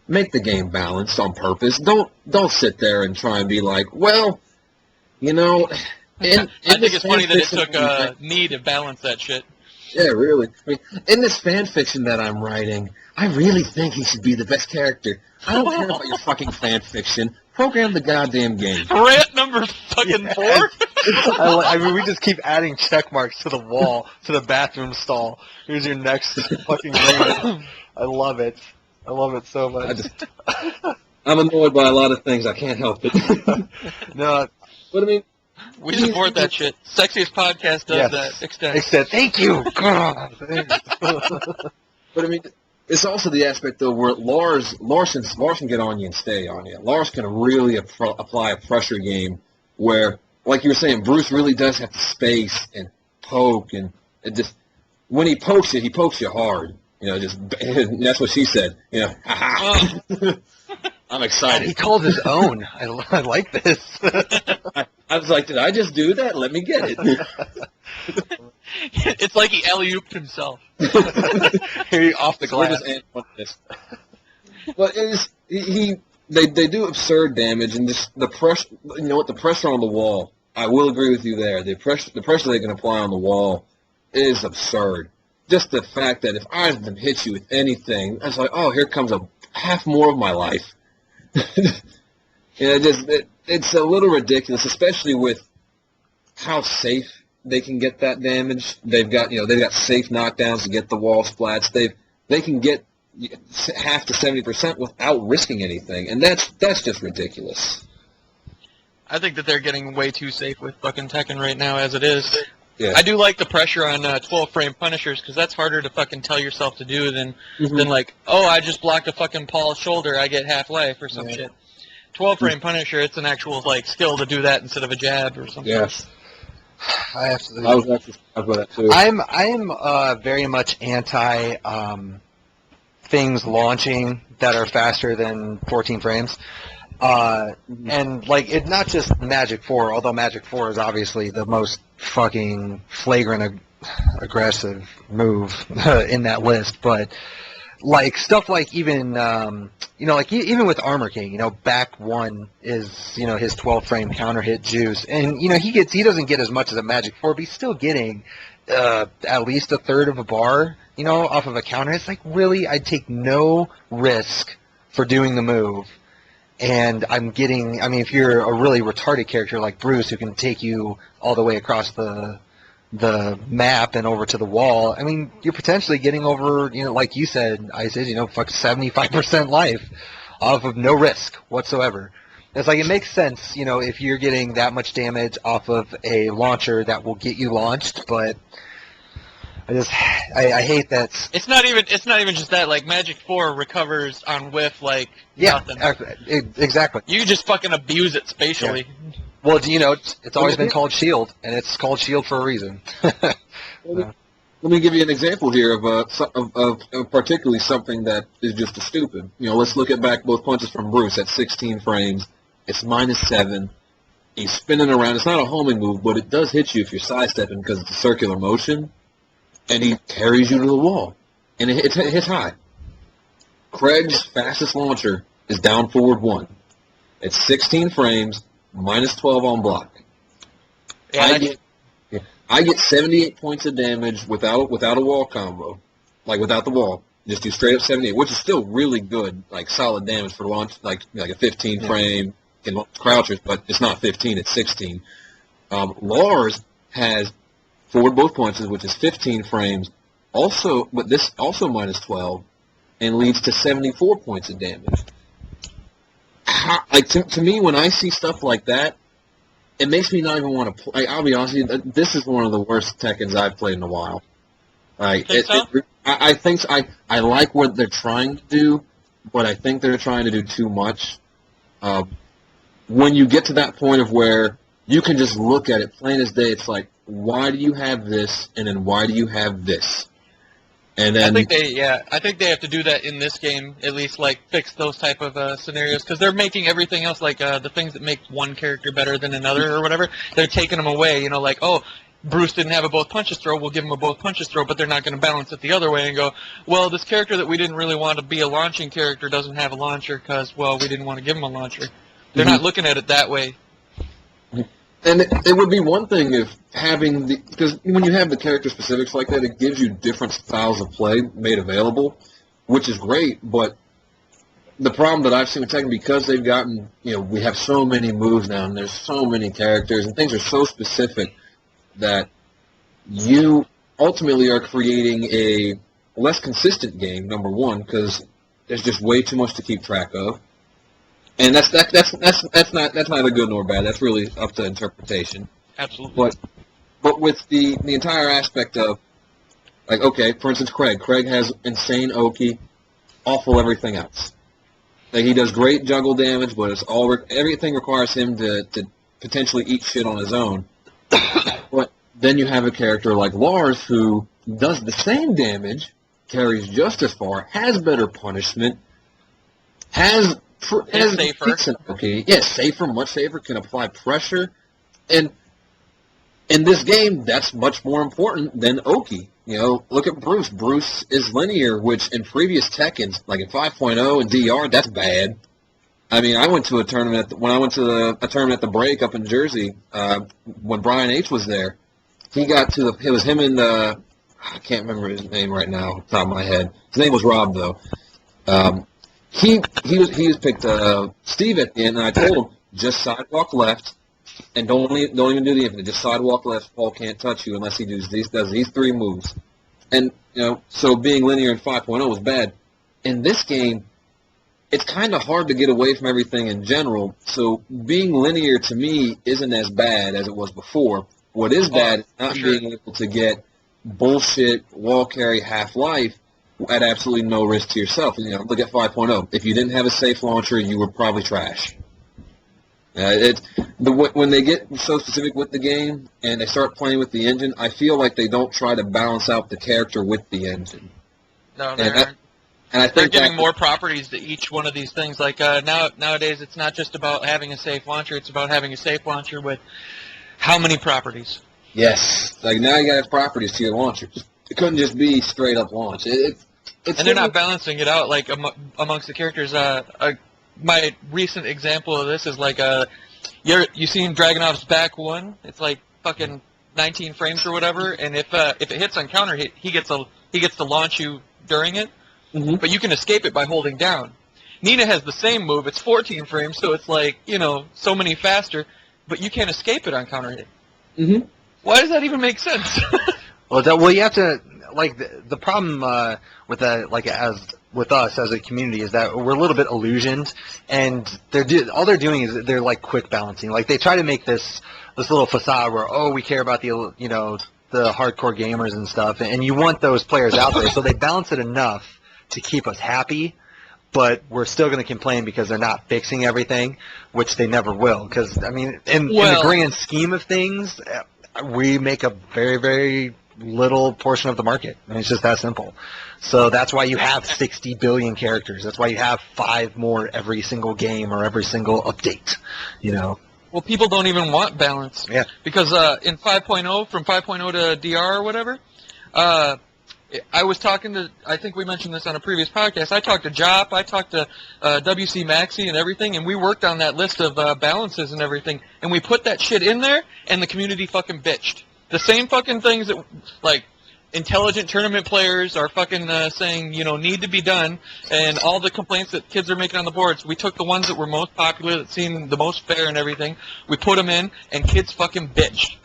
Make the game balanced on purpose. Don't sit there and try and be like, well, you know, I think it's funny that it took me to balance that shit. Yeah, really. I mean, in this fan fiction that I'm writing, I really think he should be the best character. I don't care about your fucking fan fiction. Program the goddamn game. Rant number fucking 4? I mean, we just keep adding check marks to the wall, to the bathroom stall. Here's your next fucking rant. I love it. I love it so much. I'm annoyed by a lot of things. I can't help it. No. But I mean, we support that shit. Sexiest podcast does that. Extend. Thank you. God. But I mean, it's also the aspect though where Lars can get on you and stay on you. Lars can really apply a pressure game where, like you were saying, Bruce really does have to space and poke, and it just when he pokes you hard. You know, that's what she said. You know, ha-ha. I'm excited. He called his own. I like this. I was like, did I just do that? Let me get it. It's like he alley-ooped himself. Here, off the glass. But they do absurd damage, and just the pressure. You know what? The pressure on the wall. I will agree with you there. The pressure they can apply on the wall is absurd. Just the fact that if I hit you with anything, it's like, oh, here comes a half more of my life. It's a little ridiculous, especially with how safe they can get that damage. They've got safe knockdowns to get the wall splats. They can get half to 70% without risking anything, and that's just ridiculous. I think that they're getting way too safe with fucking Tekken right now as it is. Yeah. I do like the pressure on 12-frame punishers because that's harder to fucking tell yourself to do than like, oh, I just blocked a fucking Paul's shoulder, I get half life or some shit. 12-frame punisher, it's an actual like skill to do that instead of a jab or something. Yes. I have to. I was actually surprised by that too. I'm very much anti things launching that are faster than 14 frames. And like it's not just Magic 4, although Magic 4 is obviously the most fucking flagrant aggressive move in that list, but like stuff like even like even with Armor King, back one is his 12 frame counter hit juice, and he doesn't get as much as a Magic 4, but he's still getting at least a third of a bar off of a counter. It's like, really, I'd take no risk for doing the move. And I'm getting, if you're a really retarded character like Bruce who can take you all the way across the map and over to the wall, you're potentially getting over, like you said, I said, fuck 75% life off of no risk whatsoever. It's like, it makes sense, if you're getting that much damage off of a launcher that will get you launched, but I hate that. It's not even just that. Like Magic 4 recovers on whiff like nothing. Exactly. You just fucking abuse it spatially. Yeah. Well, it's always been called Shield, and it's called Shield for a reason. Let me give you an example here of particularly something that is just as stupid. Let's look at back both punches from Bruce at 16 frames. It's -7. He's spinning around. It's not a homing move, but it does hit you if you're sidestepping because it's a circular motion. And he carries you to the wall. And it hits high. Craig's fastest launcher is down forward 1. It's 16 frames, -12 on block. Yeah, I get 78 points of damage without a wall combo. Like without the wall. Just do straight up 78, which is still really good, like solid damage for launch, like a 15 frame, can launch crouchers, but it's not 15, it's 16. Lars has forward both punches, which is 15 frames, but this also -12, and leads to 74 points of damage. To me, when I see stuff like that, it makes me not even want to play. I'll be honest with you, this is one of the worst Tekkens I've played in a while. I think so? I like what they're trying to do, but I think they're trying to do too much. When you get to that point of where you can just look at it plain as day, it's like, why do you have this, and then why do you have this? And then I think they have to do that in this game, at least, like fix those type of scenarios, because they're making everything else, like the things that make one character better than another or whatever, they're taking them away. Like, oh, Bruce didn't have a both punches throw, we'll give him a both punches throw, but they're not going to balance it the other way and go, well, this character that we didn't really want to be a launching character doesn't have a launcher because, well, we didn't want to give him a launcher. They're not looking at it that way. And it would be one thing if having because when you have the character specifics like that, it gives you different styles of play made available, which is great. But the problem that I've seen with Tekken, because they've gotten, we have so many moves now, and there's so many characters, and things are so specific that you ultimately are creating a less consistent game. Number one, because there's just way too much to keep track of. And that's neither good nor bad. That's really up to interpretation. Absolutely. But with the entire aspect of, like, okay, for instance, Craig has insane Oki, awful everything else. Like, he does great juggle damage, but everything requires him to potentially eat shit on his own. But then you have a character like Lars who does the same damage, carries just as far, has better punishment, has safer. Okay, yes, safer, much safer, can apply pressure, and in this game, that's much more important than Oki. Look at Bruce. Bruce is linear, which in previous Tekkens, like in 5.0 and DR, that's bad. I went to a tournament when I went to a tournament at the break up in Jersey when Brian H was there. It was him and I can't remember his name right now, off the top of my head. His name was Rob though. He was picked Steve at the end, and I told him just sidewalk left, and don't even do the infinite. Just sidewalk left. Paul can't touch you unless he does these 3 moves. And so being linear in 5.0 was bad. In this game, it's kind of hard to get away from everything in general. So being linear to me isn't as bad as it was before. What is bad is not being able to get bullshit wall carry half-life at absolutely no risk to yourself. Look at 5.0. If you didn't have a safe launcher, you were probably trash. When they get so specific with the game and they start playing with the engine, I feel like they don't try to balance out the character with the engine. No, they aren't. And I think they're giving more properties to each one of these things. Like nowadays, it's not just about having a safe launcher; it's about having a safe launcher with how many properties. Yes, like now you got to have properties to your launcher. It couldn't just be straight up launch. And they're not balancing it out like amongst the characters. My recent example of this is like you seen Dragunov's back one. It's like fucking 19 frames or whatever, and if it hits on counter hit, he gets to launch you during it. Mm-hmm. But you can escape it by holding down. Nina has the same move. It's 14 frames, so it's like, so many faster, but you can't escape it on counter hit. Mm-hmm. Why does that even make sense? Well, you have to, like, the problem with that, like, as with us as a community is that we're a little bit illusioned, and all they're doing is they're, like, quick balancing. Like, they try to make this little facade where, we care about the hardcore gamers and stuff, and you want those players out there, so they balance it enough to keep us happy, but we're still going to complain because they're not fixing everything, which they never will. Because, I mean, in the grand scheme of things, we make a very, very little portion of the market. I mean, it's just that simple. So that's why you have 60 billion characters. That's why you have 5 more every single game or every single update, Well, people don't even want balance. Yeah. Because in 5.0, from 5.0 to DR or whatever, I was talking to, I think we mentioned this on a previous podcast, I talked to Jop, I talked to WC Maxi and everything, and we worked on that list of balances and everything, and we put that shit in there, and the community fucking bitched. The same fucking things that, like, intelligent tournament players are fucking saying, need to be done, and all the complaints that kids are making on the boards, we took the ones that were most popular, that seemed the most fair and everything, we put them in, and kids fucking bitched.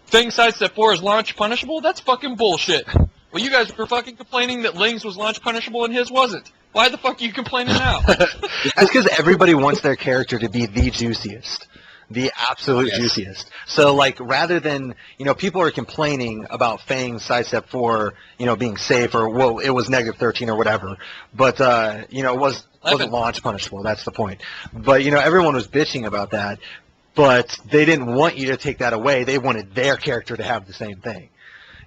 Thing sidestep 4 is launch punishable? That's fucking bullshit. Well, you guys were fucking complaining that Ling's was launch punishable and his wasn't. Why the fuck are you complaining now? That's because everybody wants their character to be the juiciest. The absolute juiciest. So, like, rather than, people are complaining about Fang's sidestep 4, being safe, or, well, it was negative 13 or whatever. But, it wasn't launch punishable. That's the point. But, everyone was bitching about that. But they didn't want you to take that away. They wanted their character to have the same thing.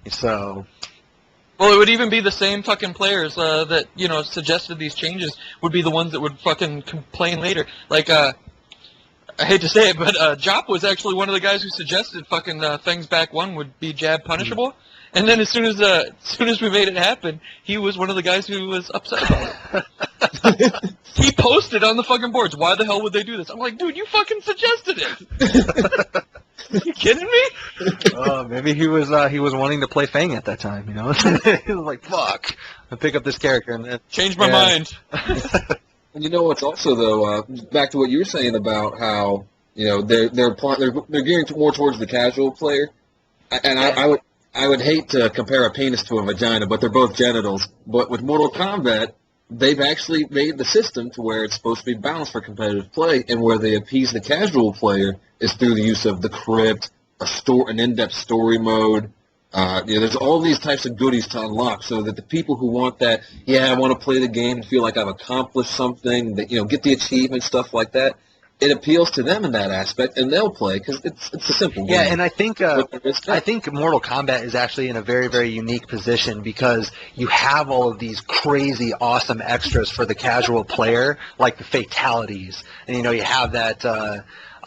So... Well, it would even be the same fucking players that, suggested these changes would be the ones that would fucking complain later. Like, I hate to say it, but Jop was actually one of the guys who suggested fucking Feng's back one would be jab punishable. And then as soon as we made it happen, he was one of the guys who was upset about it. He posted on the fucking boards, why the hell would they do this? I'm like, dude, you fucking suggested it! Are you kidding me? Maybe he was wanting to play Fang at that time, He was like, fuck, I'll pick up this character and then... Change my mind. And what's also, though, back to what you were saying about how, they're gearing more towards the casual player. And I would hate to compare a penis to a vagina, but they're both genitals. But with Mortal Kombat, they've actually made the system to where it's supposed to be balanced for competitive play, and where they appease the casual player is through the use of the crypt, an in-depth story mode. There's all these types of goodies to unlock, so that the people who want that, I want to play the game and feel like I've accomplished something, that get the achievement, stuff like that. It appeals to them in that aspect, and they'll play because it's a simple game. Yeah, and I think Mortal Kombat is actually in a very, very unique position because you have all of these crazy, awesome extras for the casual player, like the fatalities, and you have that.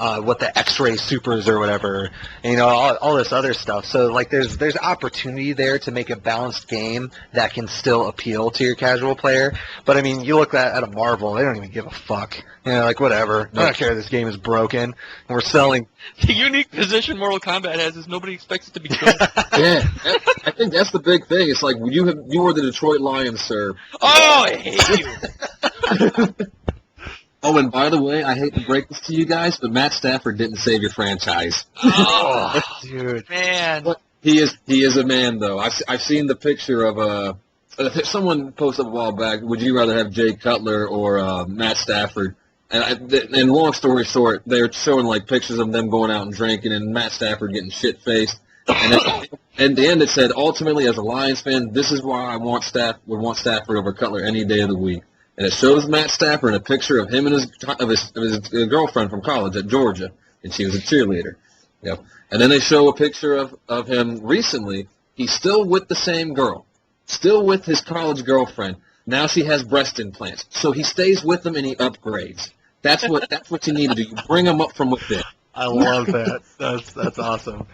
The X-ray supers or whatever, and, all this other stuff. So, like, there's opportunity there to make a balanced game that can still appeal to your casual player. But, I mean, you look at a Marvel, they don't even give a fuck. Like, whatever. I don't care this game is broken. And we're selling... The unique position Mortal Kombat has is nobody expects it to be good. Yeah, I think that's the big thing. It's like, you were the Detroit Lions, sir. Oh, I hate you. Oh, and by the way, I hate to break this to you guys, but Matt Stafford didn't save your franchise. Oh, dude, man. But he is a man, though. I've seen the picture of someone posted up a while back. Would you rather have Jay Cutler or Matt Stafford? And long story short, they're showing like pictures of them going out and drinking, and Matt Stafford getting shit faced. And at the end, it said, ultimately, as a Lions fan, this is why I would want Stafford over Cutler any day of the week. and it shows Matt Stafford in a picture of him and his girlfriend from college at Georgia, and she was a cheerleader. Yep. And then they show a picture of him recently. He's still with the same girl, still with his college girlfriend. Now she has breast implants, so he stays with them and he upgrades. That's what you need to do. You bring him up from within. I love that. That's awesome.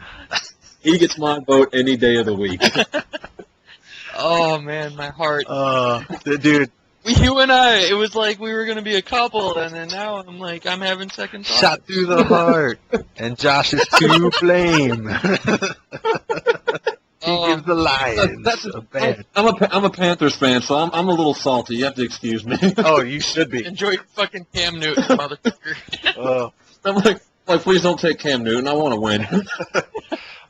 He gets my vote any day of the week. Oh man, my heart. Dude. You and I, it was like we were going to be a couple, and then now I'm like, I'm having second thoughts. Shot through the heart. And Josh is to blame. He gives the Lions a bad. I'm a Panthers fan, so I'm a little salty. You have to excuse me. Oh, you should be. Enjoy your fucking Cam Newton, motherfucker. I'm like, please don't take Cam Newton. I want to win.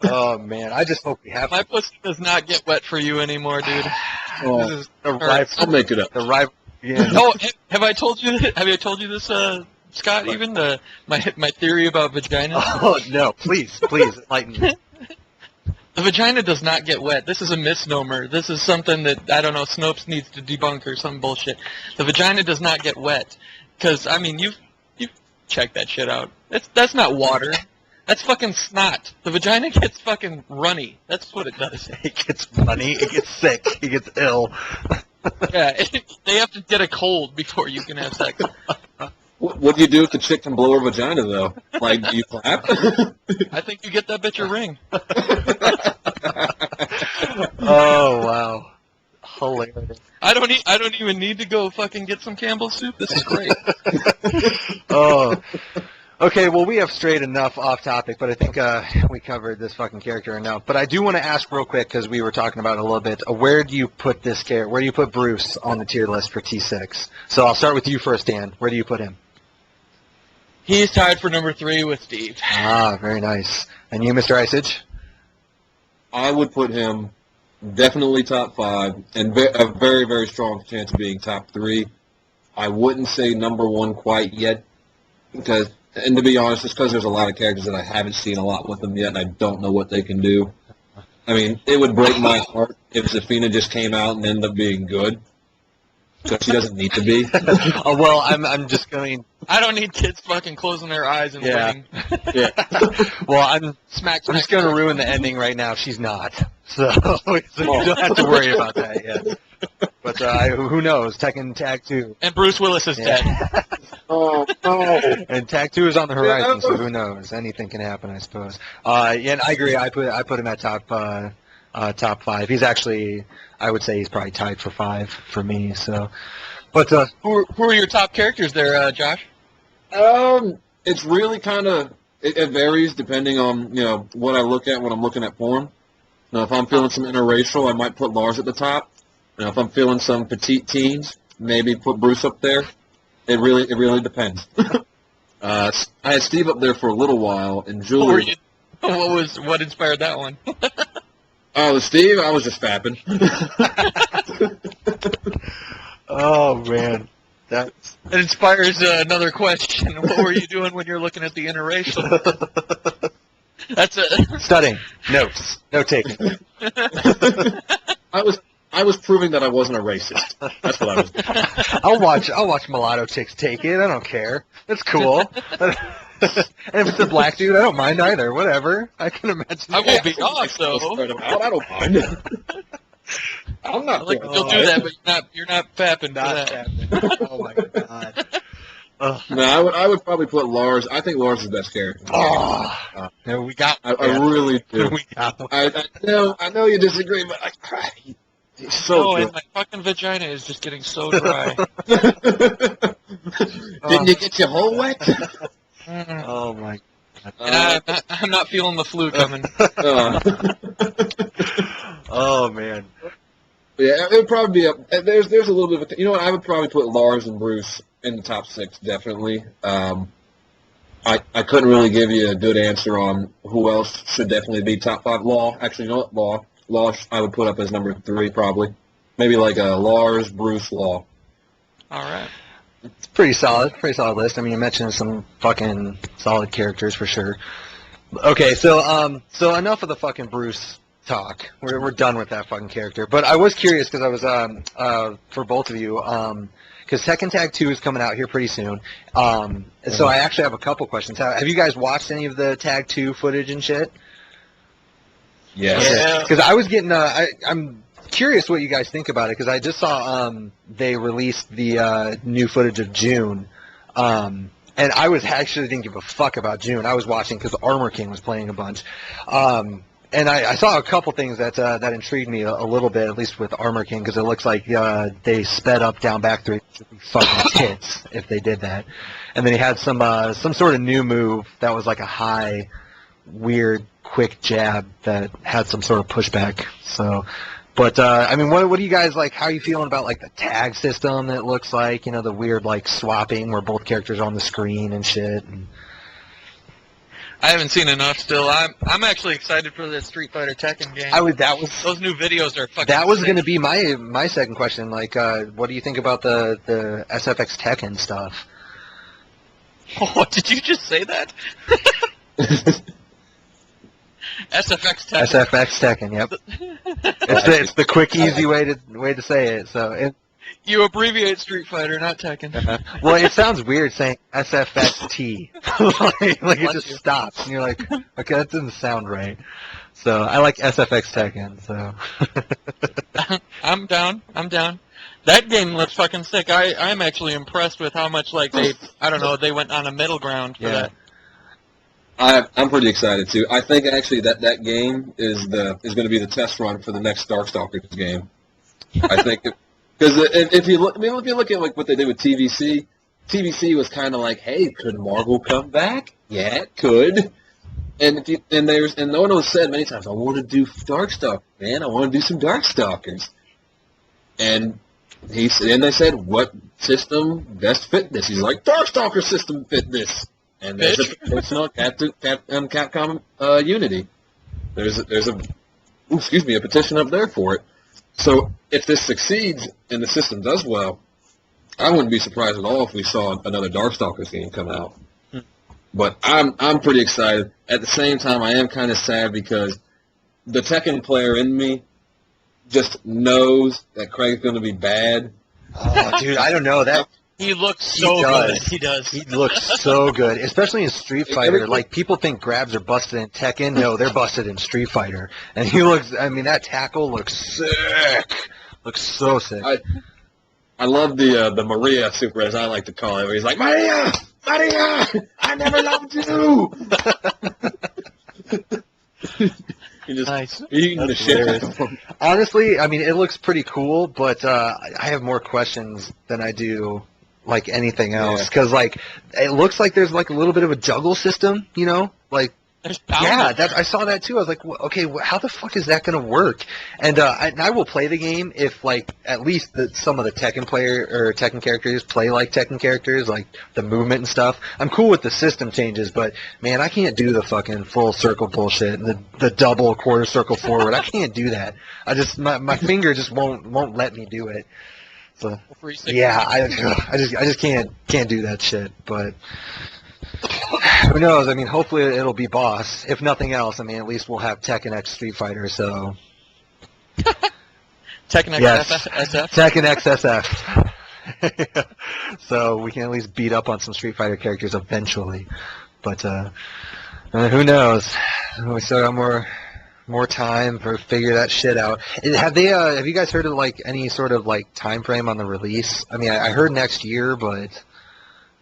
Oh, man. I just hope we have My pussy does not get wet for you anymore, dude. This is the rival. I'll make it up. The rival. Yeah. Oh, have I told you this, Scott? Even my theory about vagina. Oh no! Please enlighten me. The vagina does not get wet. This is a misnomer. This is something that I don't know. Snopes needs to debunk or some bullshit. The vagina does not get wet, because I mean you've checked that shit out. That's not water. That's fucking snot. The vagina gets fucking runny. That's what it does. It gets runny. It gets sick. It gets ill. Yeah, they have to get a cold before you can have sex. What do you do if the chick can blow her vagina, though? Like, do you clap? I think you get that bitch a ring. Oh, wow. Hilarious. I don't even need to go fucking get some Campbell's soup. This is great. Oh. Okay, well, we have strayed enough off topic, but I think we covered this fucking character enough. But I do want to ask real quick, because we were talking about it a little bit, where do you put this character? Where do you put Bruce on the tier list for T6? So I'll start with you first, Dan. Where do you put him? He's tied for number 3 with Steve. Ah, very nice. And you, Mr. Isage? I would put him definitely top 5, and a very, very strong chance of being top 3. I wouldn't say number 1 quite yet, because... And to be honest, it's because there's a lot of characters that I haven't seen a lot with them yet, and I don't know what they can do. I mean, it would break my heart if Zafina just came out and ended up being good, because she doesn't need to be. Oh, well, I'm just going... I don't need kids fucking closing their eyes and winning. Yeah. Well, I'm just going to ruin the ending right now. She's not. So you don't have to worry about that yet. But who knows? Tekken Tag 2. And Bruce Willis is dead. Oh, no. And Tag 2 is on the horizon, so who knows? Anything can happen, I suppose. Yeah, and I agree. I put him at top 5. He's actually, I would say he's probably tied for 5 for me. So, but Who are your top characters there, Josh? It's really kind of it varies depending on what I look at when I'm looking at porn. Now, if I'm feeling some interracial, I might put Lars at the top. Now, if I'm feeling some petite teens, maybe put Bruce up there. It really depends. I had Steve up there for a little while, and Julie. What inspired that one? Oh, Steve, I was just fapping. oh man, that inspires another question. What were you doing when you're looking at the interracial? That's it. Studying, notes, note taking. I was proving that I wasn't a racist. That's what I was doing. I'll watch mulatto chicks take it. I don't care. It's cool. And if it's a black dude, I don't mind either. Whatever. I can imagine. I won't be off though. I don't mind. I'm not. Like, you'll do that, but you're not fapping. Not fapping. Oh my god. No, I would probably put Lars. I think Lars is the best character. Oh, no, we got. I really do. We got. I know you disagree, but he's so good. And my fucking vagina is just getting so dry. Didn't you get your hole wet? Oh my god. And I'm not feeling the flu coming. Oh man. Yeah, it would probably be up. There's a little bit of what I would probably put Lars and Bruce in the top 6 definitely. I couldn't really give you a good answer on who else should definitely be top 5. Law, actually, you know what? Law I would put up as number 3 probably. Maybe like a Lars, Bruce, Law. All right. It's pretty solid list. I mean, you mentioned some fucking solid characters for sure. Okay, so enough of the fucking Bruce talk. We're done with that fucking character. But I was curious because I was for both of you, because Tekken Tag 2 is coming out here pretty soon. So I actually have a couple questions. Have you guys watched any of the Tag 2 footage and shit? Yes. Yeah. Because I was getting, I'm curious what you guys think about it, because I just saw they released the new footage of June, and I was actually didn't give a fuck about June. I was watching because Armor King was playing a bunch, and I saw a couple things that that intrigued me a little bit, at least with Armor King, because it looks like they sped up down back 3 fucking tits if they did that, and then he had some sort of new move that was like a high, weird, quick jab that had some sort of pushback. So, but I mean, what do you guys like? How are you feeling about like the tag system? That looks like, the weird like swapping where both characters are on the screen and shit. And I haven't seen enough still. I'm actually excited for the Street Fighter Tekken game. Those new videos are fucking that was sick. going to be my second question. Like, what do you think about the SFX Tekken stuff? Oh, did you just say that? SFX Tekken. SFX Tekken, yep. It's the quick, easy way to say it. So You abbreviate Street Fighter, not Tekken. well, it sounds weird saying SFXT. like it just stops, and you're like, okay, that doesn't sound right. So I like SFX Tekken. So I'm down. That game looks fucking sick. I'm actually impressed with how much like they went on a middle ground for that. I'm pretty excited too. I think actually that game is going to be the test run for the next Darkstalkers game. I think because if you look at like what they did with TVC was kind of like, hey, could Marvel come back? Yeah, it could. And no one has said many times, I want to do Darkstalkers, man. I want to do some Darkstalkers. And they said, what system best fit this? He's like, Darkstalker system fit this. And there's a Capcom Unity. There's a petition up there for it. So if this succeeds and the system does well, I wouldn't be surprised at all if we saw another Darkstalkers game come out. But I'm pretty excited. At the same time, I am kind of sad because the Tekken player in me just knows that Craig's going to be bad. oh, dude, I don't know that. He looks so good. He does. He looks so good, especially in Street Fighter. Like, people think grabs are busted in Tekken. No, they're busted in Street Fighter. And he looks, I mean, that tackle looks sick. Looks so sick. I love the Maria super, as I like to call it, where he's like, Maria, I never loved you. He just Nice. beating the shit out of him. Honestly, I mean, it looks pretty cool, but I have more questions than I do, like, anything else. Because, like, it looks like there's, like, a little bit of a juggle system, Like, There's yeah, I saw that too. I was like, okay, how the fuck is that going to work? And I will play the game if, like, at least some of the Tekken characters play like Tekken characters, like the movement and stuff. I'm cool with the system changes, but man, I can't do the fucking full circle bullshit and the double quarter circle forward. I can't do that. My finger just won't let me do it. So yeah, I just can't do that shit. But who knows? I mean, hopefully it'll be Boss. If nothing else, I mean, at least we'll have Tekken X Street Fighter, so... Tekken X Yes. SF? Tekken X SF. So we can at least beat up on some Street Fighter characters eventually. But who knows? We still got more time to figure that shit out. Have you guys heard of, like, any sort of, like, time frame on the release? I mean, I heard next year, but...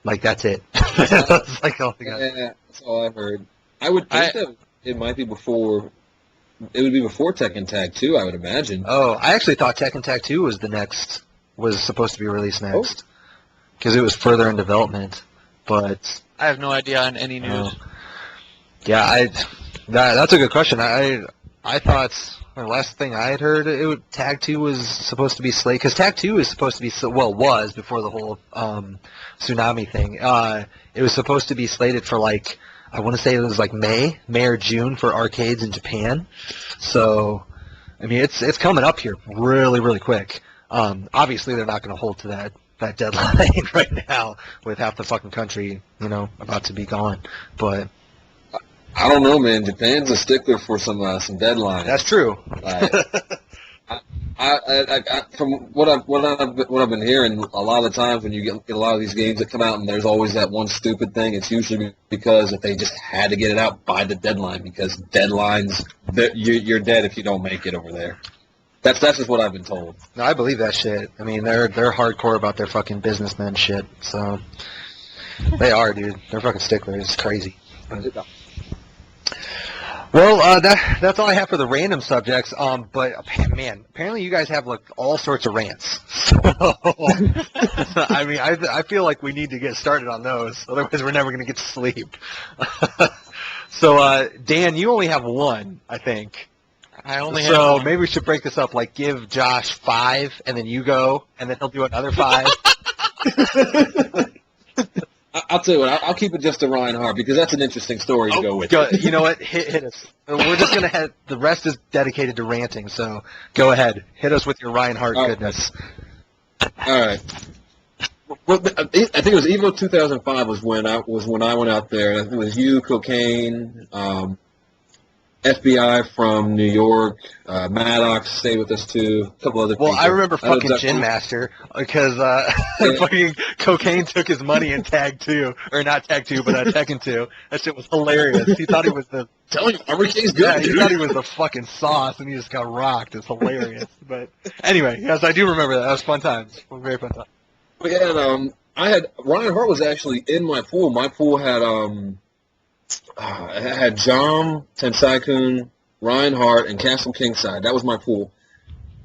Like, that's it. That's like all I got. Yeah, that's all I've heard. I would think that it might be before. It would be before Tekken Tag 2, I would imagine. Oh, I actually thought Tekken Tag 2 was supposed to be released next. Because it was further in development. But I have no idea on any news. Yeah, that's a good question. I thought the last thing I had heard, Tag 2 was supposed to be slated, because Tag 2 is supposed to be, was before the whole tsunami thing. It was supposed to be slated for, like, I want to say it was like May or June for arcades in Japan. So, I mean, it's coming up here really, really quick. Obviously, they're not going to hold to that deadline right now with half the fucking country, about to be gone. But I don't know, man. Japan's a stickler for some deadlines. that's true. I from what I've been hearing, a lot of the times when you get a lot of these games that come out, and there's always that one stupid thing. It's usually because if they just had to get it out by the deadline, because deadlines, you're dead if you don't make it over there. That's just what I've been told. No, I believe that shit. I mean, they're hardcore about their fucking businessmen shit. So they are, dude. They're fucking sticklers. It's crazy. Well, that's all I have for the random subjects. But man, apparently you guys have like all sorts of rants. So, I mean, I feel like we need to get started on those. Otherwise, we're never gonna get to sleep. So, Dan, you only have one, I think. I only have So one. maybe we should break this up. Like, give Josh 5, and then you go, and then he'll do another 5. I'll tell you what. I'll keep it just to Ryan Hart because that's an interesting story to go with. You know what? Hit us. We're just gonna have the rest is dedicated to ranting. So go ahead, hit us with your Ryan Hart goodness. All right. Well, I think it was Evo 2005 was when I went out there. And I think it was you, Cocaine, FBI from New York, Maddox stayed with us too. A couple other people. Well, I remember fucking Gin Master because fucking Cocaine took his money in Tag 2, or not Tag 2, but Tekken 2. That shit was hilarious. He thought he was the telling you, Armor King's good. Yeah, he thought he was the fucking sauce, and he just got rocked. It's hilarious. But anyway, yes, I do remember that. That was fun times. Very fun times. We had Ryan Hart was actually in my pool. My pool had it had Jom, Tensai-kun, Ryan Hart, and Castle Kingside. That was my pool.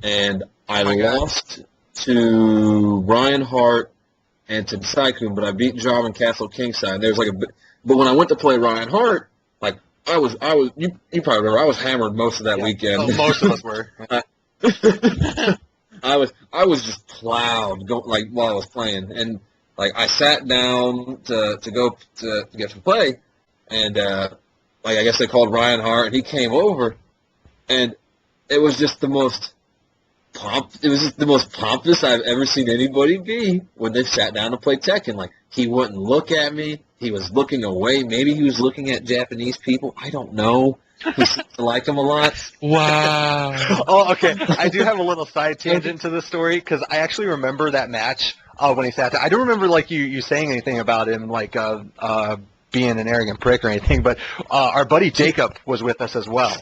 And I lost to Ryan Hart and Tensai-kun, but I beat Jom and Castle Kingside. There's like but when I went to play Ryan Hart, like I was you probably remember I was hammered most of that weekend. Oh, most of us were. I was just plowed while I was playing, and like I sat down to go to get to play. And, I guess they called Ryan Hart, and he came over, and it was just the most pompous I've ever seen anybody be when they sat down to play Tekken. Like, he wouldn't look at me. He was looking away. Maybe he was looking at Japanese people. I don't know. He seems to like them a lot. Wow. Oh, okay. I do have a little side tangent to this story, because I actually remember that match when he sat down. I don't remember, like, you saying anything about him, like, being an arrogant prick or anything, but our buddy Jacob was with us as well.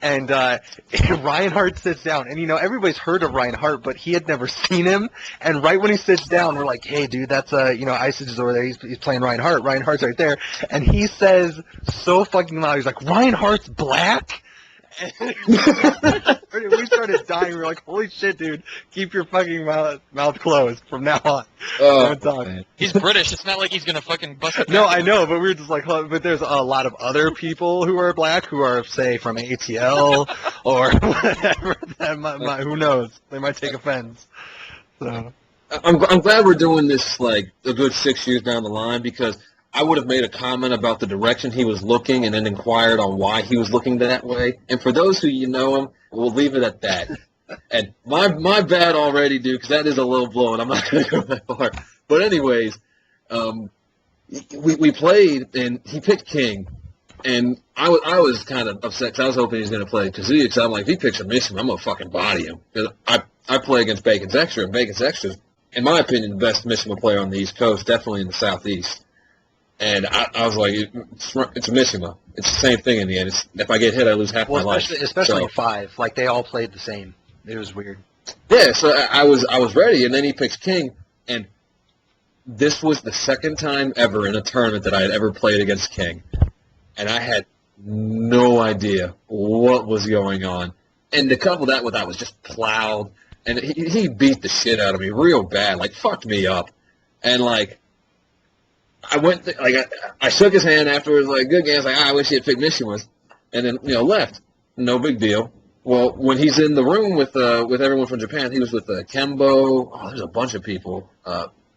And Ryan Hart sits down, and, everybody's heard of Ryan Hart, but he had never seen him. And right when he sits down, we're like, hey, dude, that's, Isage is over there. He's playing Ryan Hart. Ryan Hart's right there. And he says so fucking loud, he's like, Ryan Hart's black? And we started dying. We were like, holy shit, dude, keep your fucking mouth closed from now on. Oh, man. He's British. It's not like he's going to fucking bust it. No, I know, but we were just like, but there's a lot of other people who are black who are, say, from ATL or whatever. Who knows? They might take offense. So I'm glad we're doing this like a good 6 years down the line, because I would have made a comment about the direction he was looking and then inquired on why he was looking that way. And for those who know him, we'll leave it at that. And my bad already, dude, because that is a low blow, and I'm not going to go that far. But anyways, we played, and he picked King. And I was kind of upset because I was hoping he was going to play Kazuya, because I'm like, if he picks a mission, I'm going to fucking body him. Because I play against Bacon's Extra, and Bacon's Extra is, in my opinion, the best Mishima player on the East Coast, definitely in the Southeast. And I was like, it's a Mishima. It's the same thing in the end. If I get hit, I lose half my life. Especially in 5. Like, they all played the same. It was weird. Yeah, so I was ready, and then he picks King, and this was the second time ever in a tournament that I had ever played against King. And I had no idea what was going on. And to couple that with I was just plowed, and he beat the shit out of me real bad, like, fucked me up. And, like, I went, I shook his hand afterwards, like, good game. I was like, I wish he had picked Mishimas. And then, left. No big deal. Well, when he's in the room with everyone from Japan, he was with Kembo. Oh, there's a bunch of people.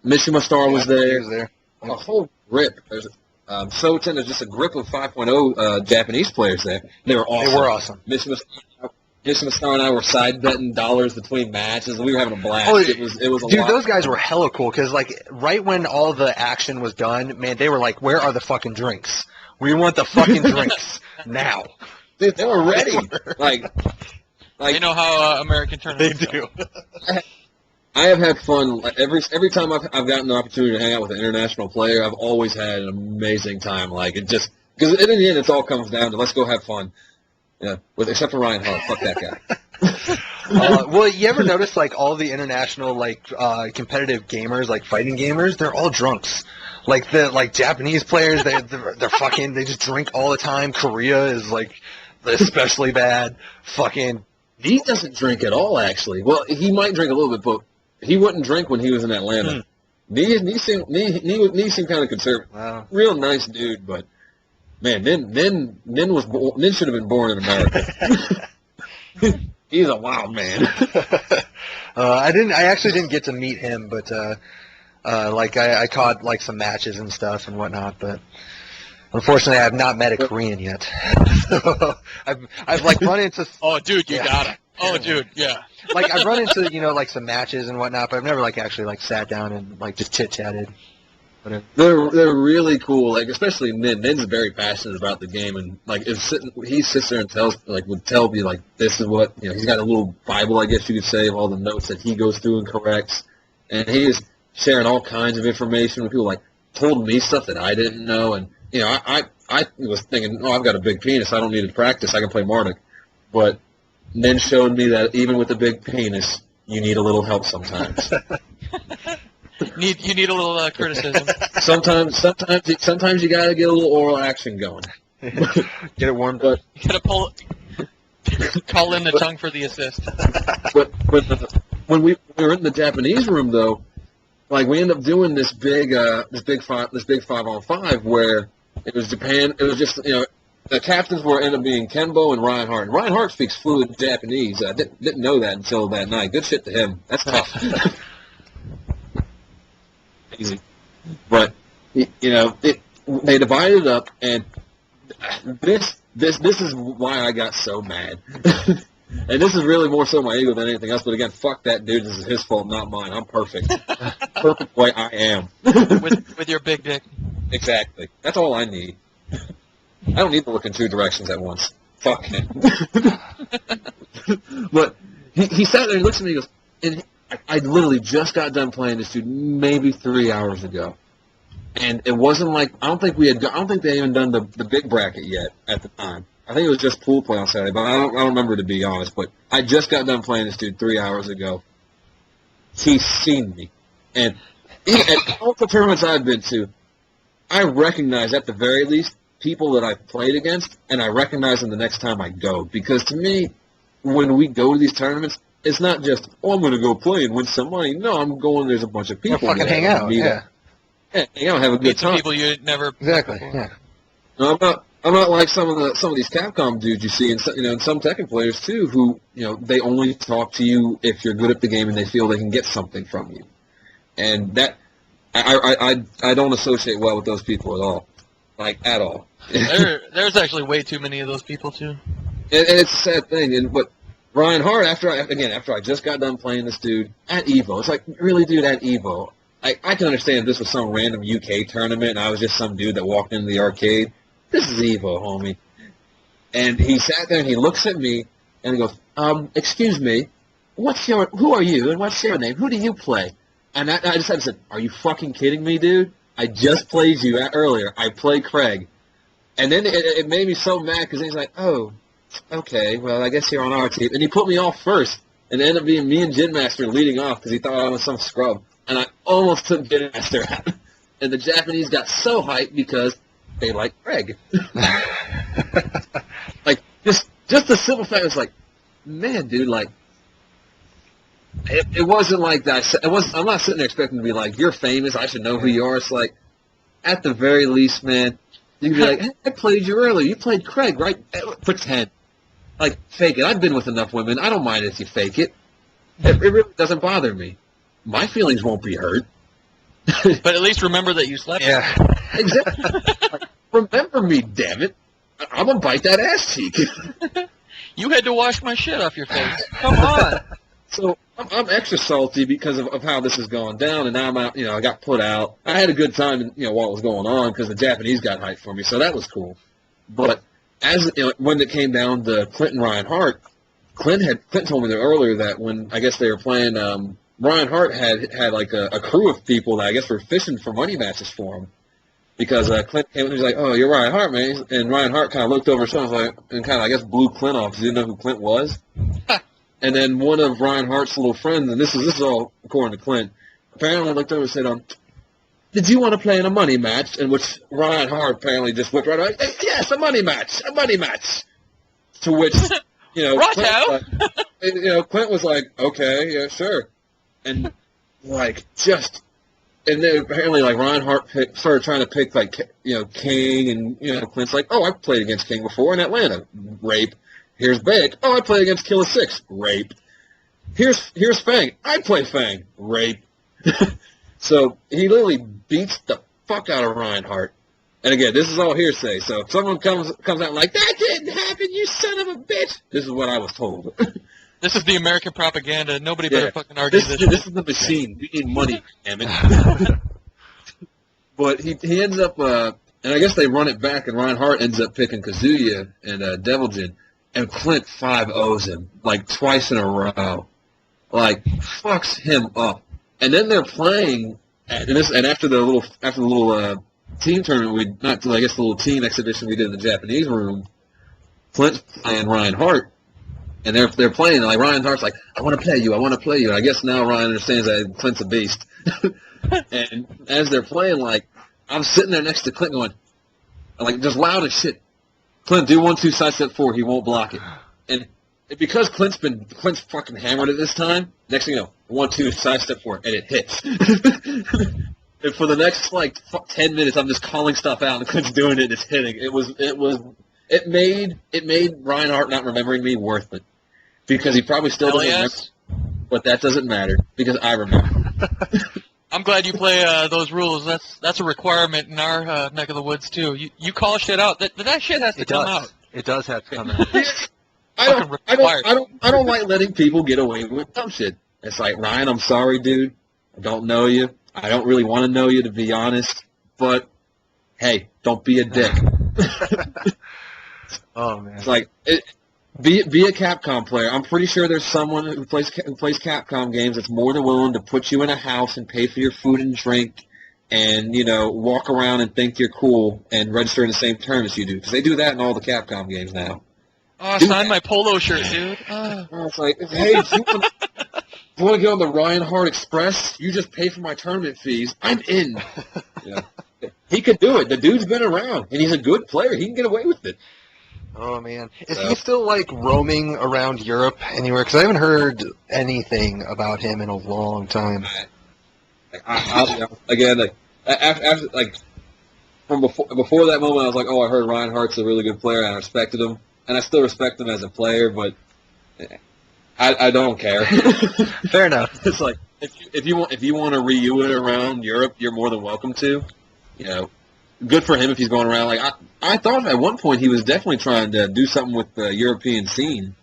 Mishima Star was there. He was there. A whole grip. There's Soten. There's just a grip of 5.0 Japanese players there. They were awesome. They were awesome. Mishima Star and I were side betting dollars between matches. We were having a blast. Oh, it was a dude, lot. those guys were hella cool, because, like, right when all the action was done, man, they were like, where are the fucking drinks? We want the fucking drinks now. Dude, they were ready. Like, They know how American They tournaments do. I have had fun like, every time I've gotten the opportunity to hang out with an international player. I've always had an amazing time. Like it just because in the end, it all comes down to let's go have fun. Yeah, except for Ryan Hart. Fuck that guy. Well, you ever notice like all the international like competitive gamers, like fighting gamers, they're all drunks. Like the Japanese players, they're fucking they just drink all the time. Korea is like especially bad. Fucking He doesn't drink at all, actually. Well, he might drink a little bit, but he wouldn't drink when he was in Atlanta. He seemed kind of conservative. wow. Real nice dude, but man, Nin should have been born in America. He's a wild man. I actually didn't get to meet him, but like I caught like some matches and stuff and whatnot, but unfortunately I have not met a Korean yet. So I've like run into Oh, dude, you got it. Oh, dude, yeah. like I've run into like some matches and whatnot, but I've never like actually like sat down and like just chit chatted. They're really cool. Like especially Nin. Nin's very passionate about the game, and like he sits there and would tell me like this is what he's got a little Bible, I guess you could say, of all the notes that he goes through and corrects, and he is sharing all kinds of information with people. Like told me stuff that I didn't know, and I was thinking, oh, I've got a big penis, I don't need to practice, I can play Marduk, but Nin showed me that even with a big penis, you need a little help sometimes. You need a little criticism. Sometimes you gotta get a little oral action going. Get it warmed up. You gotta call in the tongue for the assist. But when we were in the Japanese room though, like we ended up doing this big 5-on-5 where it was Japan. It was just the captains ended up being Kenbo and Ryan Hart. And Ryan Hart speaks fluent Japanese. I didn't know that until that night. Good shit to him. That's tough. Easy. But they divided it up, and this is why I got so mad. And this is really more so my ego than anything else. But again, fuck that dude. This is his fault, not mine. I'm perfect. Perfect way I am. with your big dick. Exactly. That's all I need. I don't need to look in two directions at once. Fuck him. But he sat there and looks at me and goes, and I literally just got done playing this dude maybe 3 hours ago. And it wasn't like, I don't think they even done the big bracket yet at the time. I think it was just pool play on Saturday, but I don't remember, to be honest. But I just got done playing this dude 3 hours ago. He's seen me. And at all the tournaments I've been to, I recognize at the very least people that I've played against, and I recognize them the next time I go. Because to me, when we go to these tournaments, it's not just, oh, I'm going to go play and win some money. No, I'm going, there's a bunch of people. Fucking hang out, yeah. Yeah, hang out, have a good Meet some time. people you never Exactly, yeah. No, I'm not like some of these Capcom dudes you see, and some Tekken players too, who they only talk to you if you're good at the game and they feel they can get something from you, and that I don't associate well with those people at all, like at all. There's actually way too many of those people too. And it's a sad thing. But Ryan Hart, after I just got done playing this dude at Evo, it's like, really, dude, at Evo, I can understand if this was some random UK tournament and I was just some dude that walked into the arcade. This is Evo, homie. And he sat there and he looks at me and he goes, excuse me, who are you and what's your name? Who do you play? And I just had to say, are you fucking kidding me, dude? I just played you earlier. I played Craig. And then it made me so mad because he's like, oh, okay, well, I guess you're on our team. And he put me off first. And it ended up being me and Gin Master leading off because he thought I was some scrub. And I almost took Gin Master out. And the Japanese got so hyped because they like Craig. Like, just the simple fact, it's like, man, dude, like, it wasn't like that. I'm not sitting there expecting to be like, you're famous, I should know who you are. It's like, at the very least, man, you can be like, hey, I played you earlier. You played Craig, right? Pretend. Like, fake it. I've been with enough women. I don't mind if you fake it. It really doesn't bother me. My feelings won't be hurt. But at least remember that you slept. Yeah. Exactly. Like, remember me, damn it. I'm going to bite that ass cheek. You had to wash my shit off your face. Come on. So I'm extra salty because of how this has gone down, and now I'm out. I got put out. I had a good time, while it was going on because the Japanese got hyped for me, so that was cool. But when it came down to Clinton Ryan Hart, Clint told me earlier that when I guess they were playing, Ryan Hart had like a crew of people that I guess were fishing for money matches for him. Because Clint came and he was like, "Oh, you're Ryan Hart, man." And Ryan Hart kind of looked over his shoulder and kind of, I guess, blew Clint off because he didn't know who Clint was. And then one of Ryan Hart's little friends, and this is all according to Clint, apparently looked over and said, "Did you want to play in a money match?" In which Ryan Hart apparently just whipped right out, "Yes, a money match, a money match." To which, Clint was like, "Okay, yeah, sure," and And then apparently, like, Ryan Hart started trying to pick, like, King, and, Clint's like, "Oh, I've played against King before in Atlanta." Rape. Here's Big. "Oh, I played against Killer 6. Rape. Here's Fang. I play Fang. Rape. So he literally beats the fuck out of Ryan Hart. And again, this is all hearsay. So if someone comes out like, "That didn't happen, you son of a bitch," this is what I was told. This is the American propaganda. Nobody better fucking argue this. This is the machine. We need money, damn it. But he ends up, and I guess they run it back, and Ryan Hart ends up picking Kazuya and Deviljin, and Clint 5-0s him, like, twice in a row. Like, fucks him up. And then they're playing, and after the little team tournament, the little team exhibition we did in the Japanese room, Clint's playing Ryan Hart. And they're playing, and like Ryan Hart's like, "I want to play you, I want to play you." And I guess now Ryan understands that Clint's a beast. And as they're playing, like, I'm sitting there next to Clint going, like, just loud as shit, "Clint, do 1-2 side step 4, he won't block it." And because Clint's fucking hammered at this time, next thing you know, 1-2 side step 4, and it hits. And for the next, 10 minutes, I'm just calling stuff out, and Clint's doing it, and it's hitting. It made Ryan Hart not remembering me worth it. Because he probably still doesn't remember, but that doesn't matter, because I remember. I'm glad you play those rules. That's a requirement in our neck of the woods, too. You call shit out. That shit has to come out. It does have to come out. I don't like letting people get away with dumb shit. It's like, "Ryan, I'm sorry, dude. I don't know you. I don't really want to know you, to be honest. But, hey, don't be a dick." Oh, man. It's like, be a Capcom player. I'm pretty sure there's someone who plays Capcom games that's more than willing to put you in a house and pay for your food and drink and, walk around and think you're cool and register in the same term as you do. Because they do that in all the Capcom games now. Oh, sign my polo shirt, dude. It's like, "Hey, if you want to get on the Ryan Hart Express, you just pay for my tournament fees. I'm in." He could do it. The dude's been around, and he's a good player. He can get away with it. Oh, man. Is he still, roaming around Europe anywhere? Because I haven't heard anything about him in a long time. From before that moment, I was like, "Oh, I heard Ryan Hart's a really good player, and I respected him. And I still respect him as a player, but I don't care." Fair enough. It's like, if you want to Ryu it around Europe, you're more than welcome to. Good for him if he's going around. Like, I thought at one point he was definitely trying to do something with the European scene.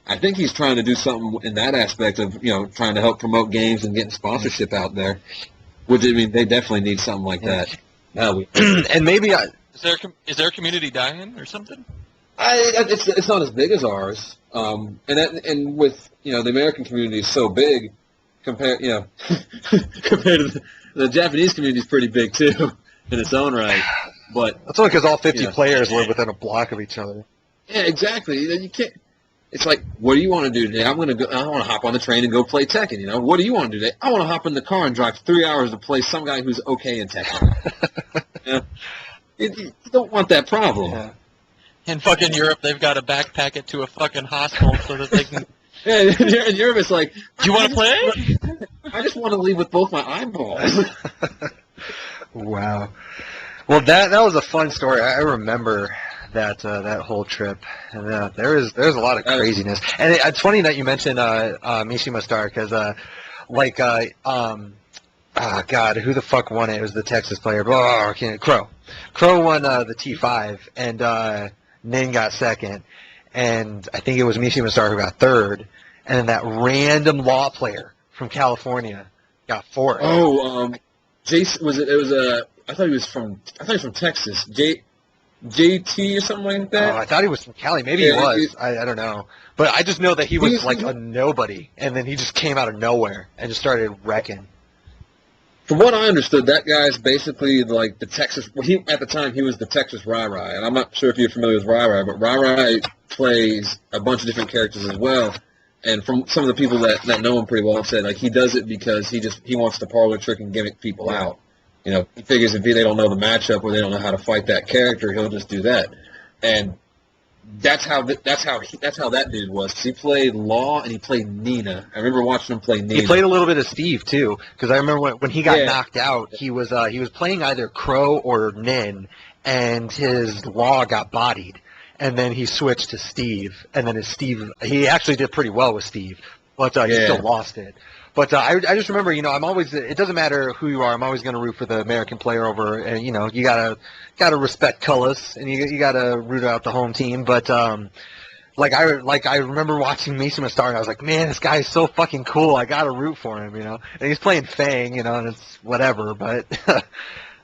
I think he's trying to do something in that aspect of, trying to help promote games and getting sponsorship out there. Which, I mean, they definitely need something like that. And maybe Is there a community die-in or something? It's not as big as ours. And with, the American community is so big compared to the Japanese community is pretty big too. In its own right, but that's only because all 50 players live within a block of each other. Yeah, exactly. You can't. It's like, what do you want to do today? I want to hop on the train and go play Tekken. What do you want to do today? I want to hop in the car and drive 3 hours to play some guy who's okay in Tekken. You don't want that problem. Yeah. In fucking Europe, they've got to backpack it to a fucking hospital so that they can. Yeah, in Europe, it's like, do you want to play? I just want to leave with both my eyeballs. Wow. Well, that was a fun story. I remember that whole trip. And there's a lot of craziness. And it's funny that you mentioned Mishima Star because God, who the fuck won it? It was the Texas player. Crow. Crow won the T5, and Nin got second. And I think it was Mishima Star who got third. And then that random law player from California got fourth. Oh, Jason, I thought he was from Texas. JT or something like that. Oh, I thought he was from Cali. Maybe he was. I don't know. But I just know that he was like a nobody, and then he just came out of nowhere and just started wrecking. From what I understood, that guy's basically like the Texas. Well, at the time he was the Texas Rai Rai, and I'm not sure if you're familiar with Rai Rai, but Rai Rai plays a bunch of different characters as well. And from some of the people that know him pretty well said like he does it because he wants to parlor trick and gimmick people out. You know, he figures if they don't know the matchup or they don't know how to fight that character, he'll just do that. And that's how that dude was. He played Law and he played Nina. I remember watching him play Nina. He played a little bit of Steve too, because I remember when he got knocked out, he was playing either Crow or Nin, and his Law got bodied, and then he switched to Steve, and then he actually did pretty well with Steve, but he still lost it. But I just remember, you know, it doesn't matter who you are, I'm always going to root for the American player over, and, you know, you gotta respect colors, and you gotta root out the home team. But, I remember watching Mason Star, and I was like, man, this guy is so fucking cool, I gotta root for him, you know. And he's playing Fang, you know, and it's whatever, but,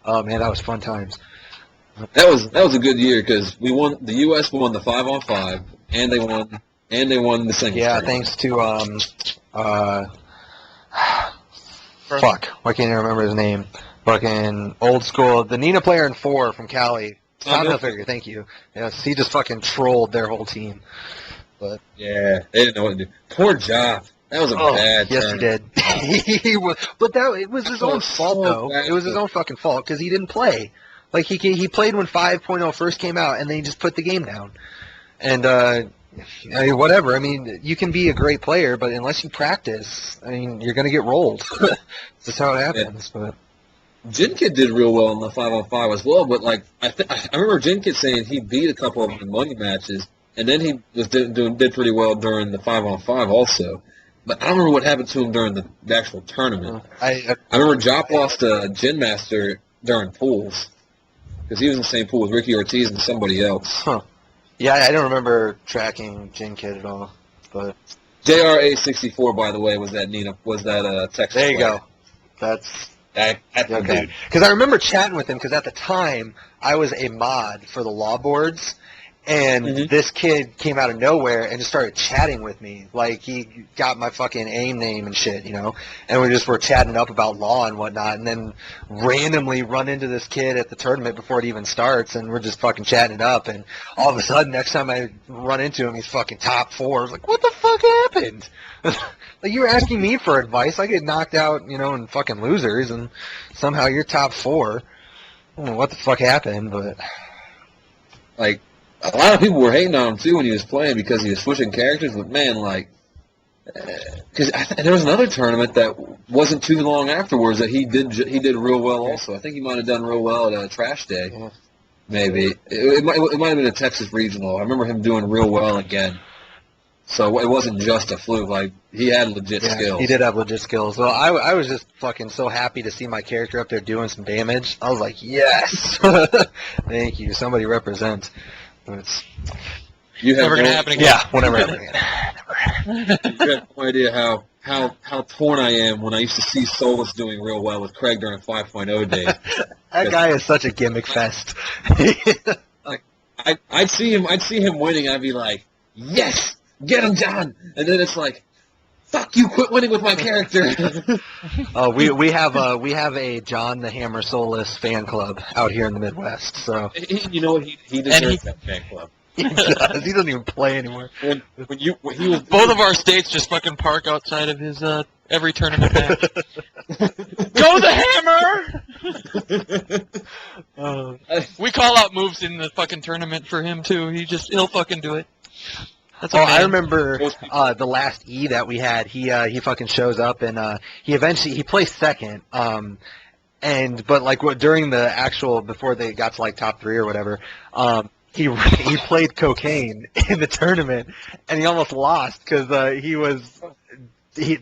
oh man, that was fun times. That was a good year, because the U.S. won the 5-on-5, and they won the singles. Yeah, thanks to, fuck, why can't I remember his name? Fucking old school, the Nina player in 4 from Cali. Tom Hilfiger, thank you. Yes, he just fucking trolled their whole team. But yeah, they didn't know what to do. Poor Joff. That was a bad yes, turn. he did. It was his own fault, though. It was his own fucking fault, because he didn't play. Like, he played when 5.0 first came out, and then he just put the game down. And, whatever. I mean, you can be a great player, but unless you practice, I mean, you're going to get rolled. That's how it happens. But Jinkid did real well in the 5-on-5 as well, but like I remember Jinkid saying he beat a couple of the money matches, and then he did pretty well during the 5-on-5 also. But I don't remember what happened to him during the actual tournament. I remember Jop lost to Gin Master during pools because he was in the same pool with Ricky Ortiz and somebody else. Huh. Yeah, I don't remember tracking Jinkid at all. But JRA64, by the way, was that Texas. There you player. go. That's okay. Because I remember chatting with him, because at the time I was a mod for the law boards, and this kid came out of nowhere and just started chatting with me. Like, he got my fucking AIM name and shit, you know, and we just were chatting up about law and whatnot, and then randomly run into this kid at the tournament before it even starts, and we're just fucking chatting it up, and all of a sudden, next time I run into him, he's fucking top 4. I was like, what the fuck happened? Like, you were asking me for advice. I get knocked out, you know, in fucking losers, and somehow you're top 4. I don't know what the fuck happened, but like, a lot of people were hating on him too when he was playing because he was switching characters. But man, like, because there was another tournament that wasn't too long afterwards that he did real well also. I think he might have done real well at a Trash Day. Yeah. Maybe it might have been a Texas regional. I remember him doing real well again. So it wasn't just a fluke. Like, he had legit skills. He did have legit skills. Well, I was just fucking so happy to see my character up there doing some damage. I was like, yes, thank you. Somebody represents. You Never gonna happen again. Yeah, will never happen again. Never. You have no idea how torn I am when I used to see Solus doing real well with Craig during 5.0 days. That guy is such a gimmick fest. Like, I'd see him winning. I'd be like, yes, get him, John. And then it's like, fuck you, quit winning with my character. We have a John the Hammer Solus fan club out here in the Midwest. So You know what? He deserves that fan club. he does. He doesn't even play anymore. When he was Both of our states just fucking park outside of his every tournament match. Go the Hammer! We call out moves in the fucking tournament for him too. He'll fucking do it. That's I remember the last E that we had. He fucking shows up, and he placed second. But like during the actual, before they got to like top 3 or whatever, he played cocaine in the tournament, and he almost lost because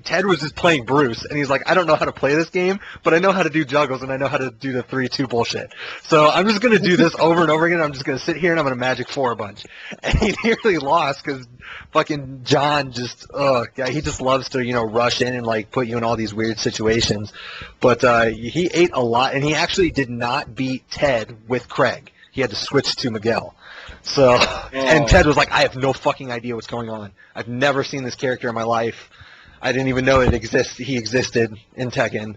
Ted was just playing Bruce, and he's like, I don't know how to play this game, but I know how to do juggles, and I know how to do the 3-2 bullshit. So I'm just going to do this over and over again. I'm just going to sit here, and I'm going to Magic 4 a bunch. And he nearly lost because fucking John just, he just loves to, rush in and, like, put you in all these weird situations. But he ate a lot, and he actually did not beat Ted with Craig. he had to switch to Miguel. So, and Ted was like, I have no fucking idea what's going on. I've never seen this character in my life. I didn't even know he existed in Tekken,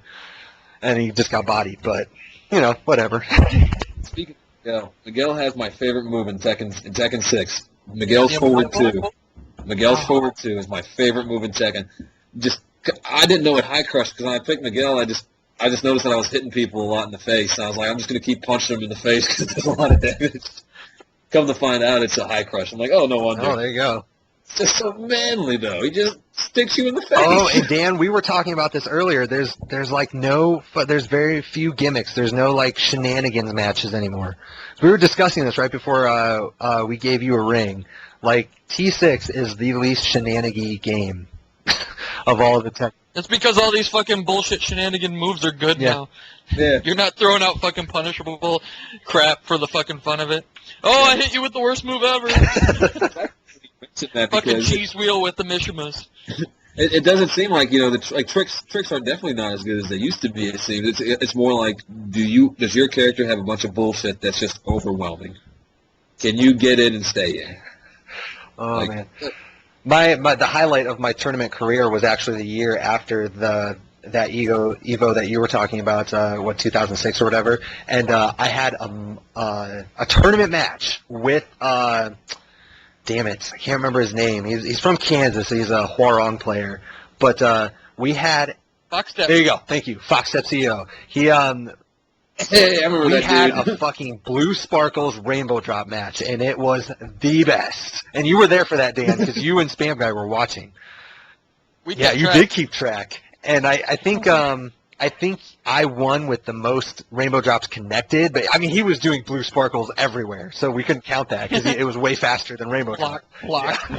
and he just got bodied. But whatever. Speaking of Miguel has my favorite move in Tekken 6. Miguel's forward 2. Miguel's forward 2 is my favorite move in Tekken. I didn't know it high crush because when I picked Miguel, I just noticed that I was hitting people a lot in the face. And I was like, I'm just going to keep punching them in the face because it does a lot of damage. Come to find out, it's a high crush. I'm like, oh, no wonder. Oh, there you go. It's just so manly, though. He just sticks you in the face. Oh, and Dan, we were talking about this earlier. There's very few gimmicks. There's no like shenanigans matches anymore. We were discussing this right before we gave you a ring. Like T6 is the least shenanigan game of all of the tech. It's because all these fucking bullshit shenanigan moves are good now. Yeah. You're not throwing out fucking punishable crap for the fucking fun of it. Oh, I hit you with the worst move ever. Fucking cheese wheel with the Mishimas. It doesn't seem like tricks are definitely not as good as they used to be. It seems it's more like does your character have a bunch of bullshit that's just overwhelming? Can you get in and stay in? Oh man, the highlight of my tournament career was actually the year after that Evo that you were talking about, 2006 or whatever, and I had a tournament match with damn it, I can't remember his name. He's from Kansas. He's a Huarong player, but we had. Foxstep. There you go. Thank you, Foxstep CEO. Hey, I remember we that had dude. a fucking Blue Sparkles Rainbow Drop match, and it was the best. And you were there for that, Dan, because you and Spam Guy were watching. You did keep track. And I think I won with the most Rainbow Drops connected, but I mean he was doing Blue Sparkles everywhere, so we couldn't count that because it was way faster than Rainbow Drop. Block.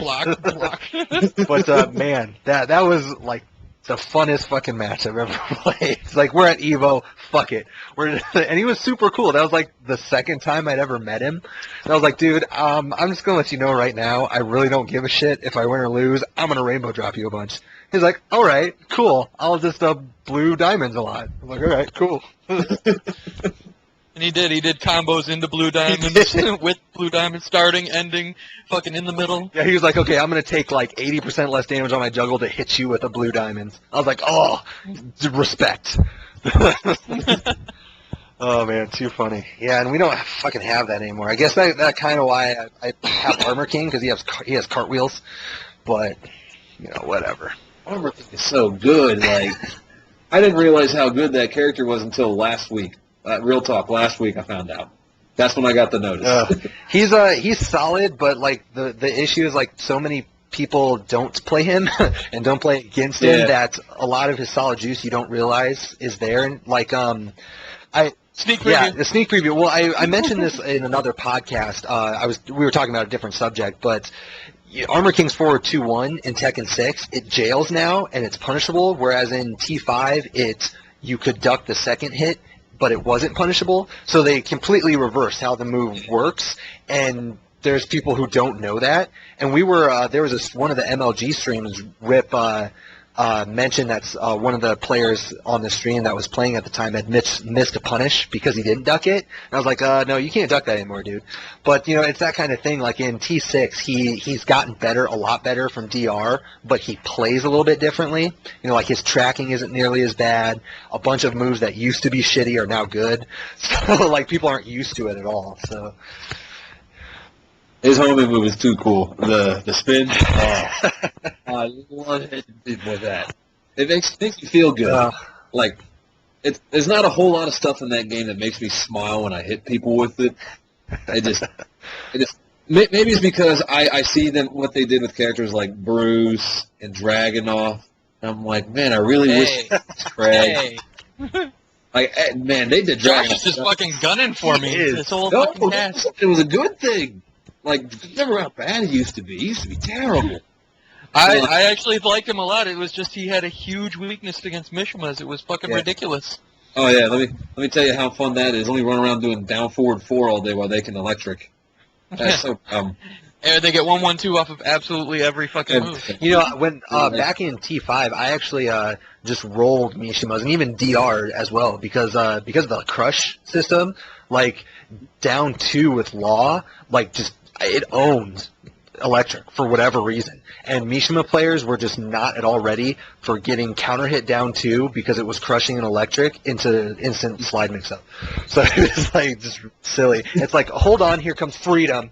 But man, that was like the funnest fucking match I've ever played. It's like we're at Evo, fuck it. And he was super cool. That was like the second time I'd ever met him. And I was like, dude, I'm just gonna let you know right now, I really don't give a shit if I win or lose. I'm gonna Rainbow Drop you a bunch. He's like, all right, cool. I'll just blue diamonds a lot. I'm like, all right, cool. And he did combos into blue diamonds with blue diamonds starting, ending, fucking in the middle. Yeah, he was like, okay, I'm going to take like 80% less damage on my juggle to hit you with a blue diamonds. I was like, oh, respect. Oh, man, too funny. Yeah, and we don't fucking have that anymore. I guess that kind of why I have Armor King, because he has cartwheels. But, whatever. Armor King is so good. Like, I didn't realize how good that character was until last week. Real talk, last week I found out. That's when I got the notice. He's solid, but like the issue is like so many people don't play him and don't play against him that a lot of his solid juice you don't realize is there. And like Sneak preview. Yeah, the sneak preview. Well, I mentioned this in another podcast. We were talking about a different subject, but Armor King's forward 2-1 in Tekken 6, it jails now and it's punishable, whereas in T5 you could duck the second hit, but it wasn't punishable. So they completely reversed how the move works, and there's people who don't know that. And we were there was one of the MLG streams, Rip mentioned that's one of the players on the stream that was playing at the time had missed a punish because he didn't duck it. And I was like, no, you can't duck that anymore, dude. But, it's that kind of thing. Like in T6, he's gotten better, a lot better from DR, but he plays a little bit differently. Like his tracking isn't nearly as bad. A bunch of moves that used to be shitty are now good. So, like, people aren't used to it at all. So. His homing move is too cool. The spin. I love hitting people with that. It makes me feel good. Like, there's not a whole lot of stuff in that game that makes me smile when I hit people with it. Maybe it's because I see what they did with characters like Bruce and Dragunov. And I'm like, man, I really wish Craig. Like, man, they did Dragunov. Josh is just fucking gunning for me. This whole No, fucking cast. it was a good thing. Like, remember how bad he used to be? He used to be terrible. I actually like him a lot. It was just he had a huge weakness against Mishimas. It was fucking ridiculous. Oh yeah, let me tell you how fun that is. Only run around doing down forward 4 all day while they can electric. That's so And they get 1-1-2 off of absolutely every fucking move. You know, when back in T5, I actually just rolled Mishimas and even DR as well because of the crush system. Like down 2 with Law, like just it owns electric for whatever reason. And Mishima players were just not at all ready for getting counter hit down 2 because it was crushing an electric into instant slide mix up. So it was like just silly. It's like, hold on, here comes freedom.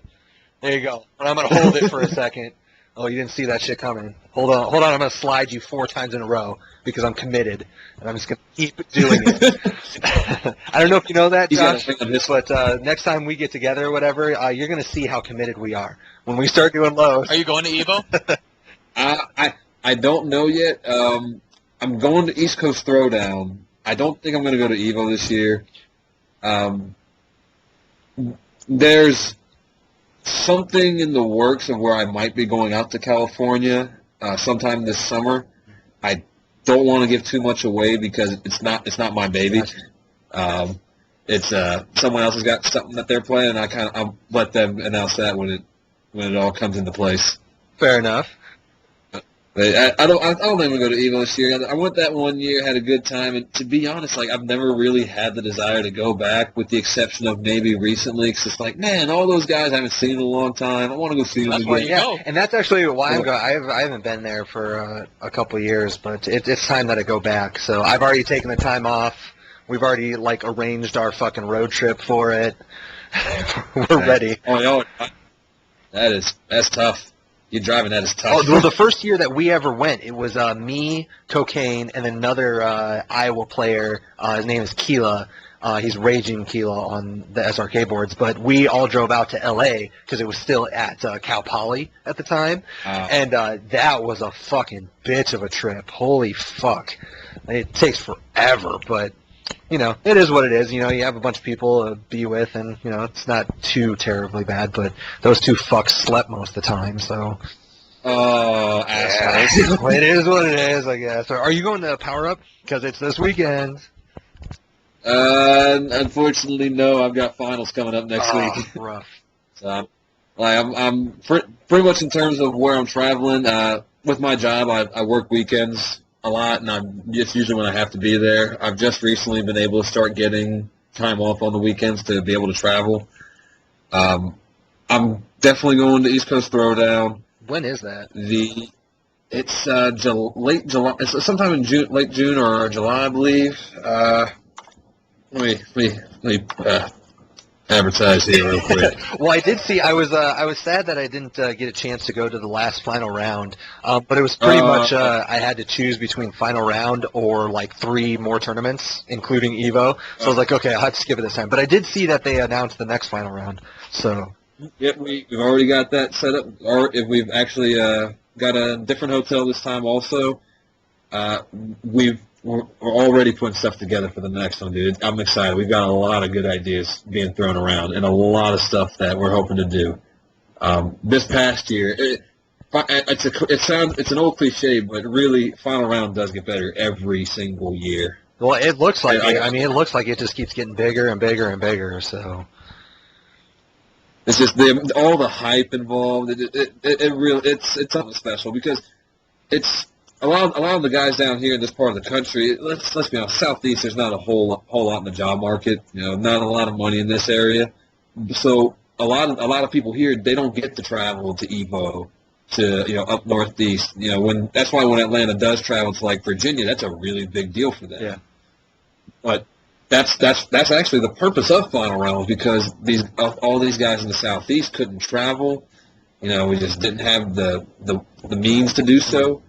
There you go. And I'm going to hold it for a second. Oh, you didn't see that shit coming. Hold on, I'm going to slide you 4 times in a row because I'm committed, and I'm just going to keep doing it. I don't know if you know that, Josh, but next time we get together or whatever, you're going to see how committed we are when we start doing lows. Are you going to Evo? I don't know yet. I'm going to East Coast Throwdown. I don't think I'm going to go to Evo this year. There's something in the works of where I might be going out to California sometime this summer. I don't want to give too much away because it's not my baby. It's someone else has got something that they're playing, and I'll let them announce that when it all comes into place. Fair enough. I don't even go to Evo this year. I went that one year, had a good time, and to be honest, like I've never really had the desire to go back, with the exception of maybe recently. Because it's like, man, all those guys I haven't seen in a long time. I want to go see them That's again. why you Yeah, go. and that's actually why I'm going. I haven't been there for a couple years, but it's time that I go back. So I've already taken the time off. We've already like arranged our fucking road trip for it. We're ready. Oh, that's tough. You driving that is tough. Oh, well, the first year that we ever went, it was me, Cocaine, and another Iowa player. His name is Keela. He's Raging Keela on the SRK boards. But we all drove out to L.A. because it was still at Cal Poly at the time. And that was a fucking bitch of a trip. Holy fuck. It takes forever, but, you know, it is what it is. You know, you have a bunch of people to be with, and, you know, it's not too terribly bad, but those 2 fucks slept most of the time, so. Oh, assholes. Well, it is what it is, I guess. So are you going to Power Up? Because it's this weekend. Unfortunately, no. I've got finals coming up next week. Rough. So, I'm pretty much in terms of where I'm traveling. With my job, I work weekends a lot, and it's usually when I have to be there. I've just recently been able to start getting time off on the weekends to be able to travel. I'm definitely going to East Coast Throwdown. When is that? It's late July. It's sometime in June, late June or July, I believe. Let me advertise here real quick. Well, I did see. I was sad that I didn't get a chance to go to the last final round. But it was pretty much I had to choose between final round or like 3 more tournaments, including Evo. So I was like, okay, I'll have to skip it this time. But I did see that they announced the next final round. So. Yep, we've already got that set up. Or if we've actually got a different hotel this time also. We're already putting stuff together for the next one, dude. I'm excited. We've got a lot of good ideas being thrown around and a lot of stuff that we're hoping to do. This past year, it's an old cliche, but really, final round does get better every single year. Well, it looks like it. I mean, it looks like it just keeps getting bigger and bigger and bigger. So it's just all the hype involved. It's something special because it's. A lot of the guys down here in this part of the country, let's be honest, Southeast, there's not a whole lot in the job market. You know, not a lot of money in this area. So a lot of people here, they don't get to travel to Evo, to up Northeast. You know, that's why when Atlanta does travel to like Virginia, that's a really big deal for them. Yeah. But that's actually the purpose of final rounds, because all these guys in the Southeast couldn't travel. You know, we just didn't have the means to do so.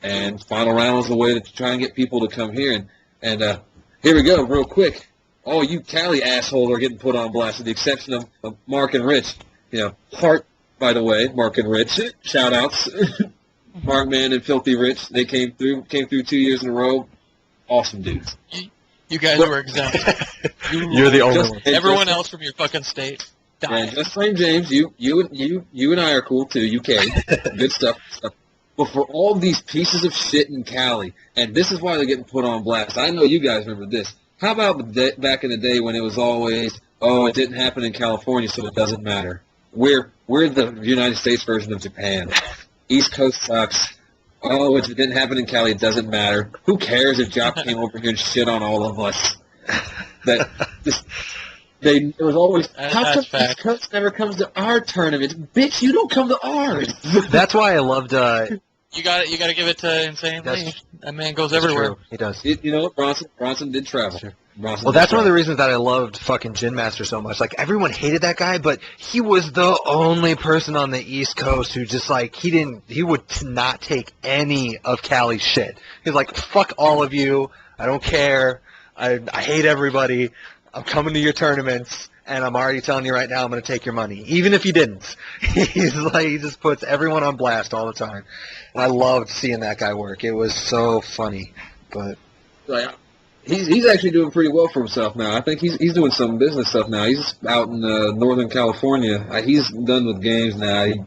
And final round was a way to try and get people to come here. And here we go, real quick. All you Cali assholes are getting put on blast, with the exception of Mark and Rich. You know, Hart, by the way, Mark and Rich. Shout outs. Mark Man and Filthy Rich. They came through 2 years in a row. Awesome dudes. You guys were exempt. You're the only one. Everyone else from your fucking state died. And just like James, you and I are cool too. UK, good stuff. But for all these pieces of shit in Cali, and this is why they're getting put on blast. I know you guys remember this. How about back in the day when it was always, oh, it didn't happen in California, so it doesn't matter. We're we're the United States version of Japan. East Coast sucks. Oh, if it didn't happen in Cali, it doesn't matter. Who cares if Jop came over here and shit on all of us? There was always, how come East Coast never comes to our tournament? Bitch, you don't come to ours. That's why I loved. You got to give it to Insane Lee. That man goes everywhere. True. He does. You know what? Bronson did travel. Sure. Well, that's one of the reasons that I loved fucking Gin Master so much. Like, everyone hated that guy, but he was the only person on the East Coast who just, like, he would not take any of Cali's shit. He was like, fuck all of you. I don't care. I hate everybody. I'm coming to your tournaments, and I'm already telling you right now I'm going to take your money. Even if he didn't. He's like, he just puts everyone on blast all the time. And I loved seeing that guy work. It was so funny. But like, he's actually doing pretty well for himself now. I think he's doing some business stuff now. He's out in Northern California. He's done with games now. He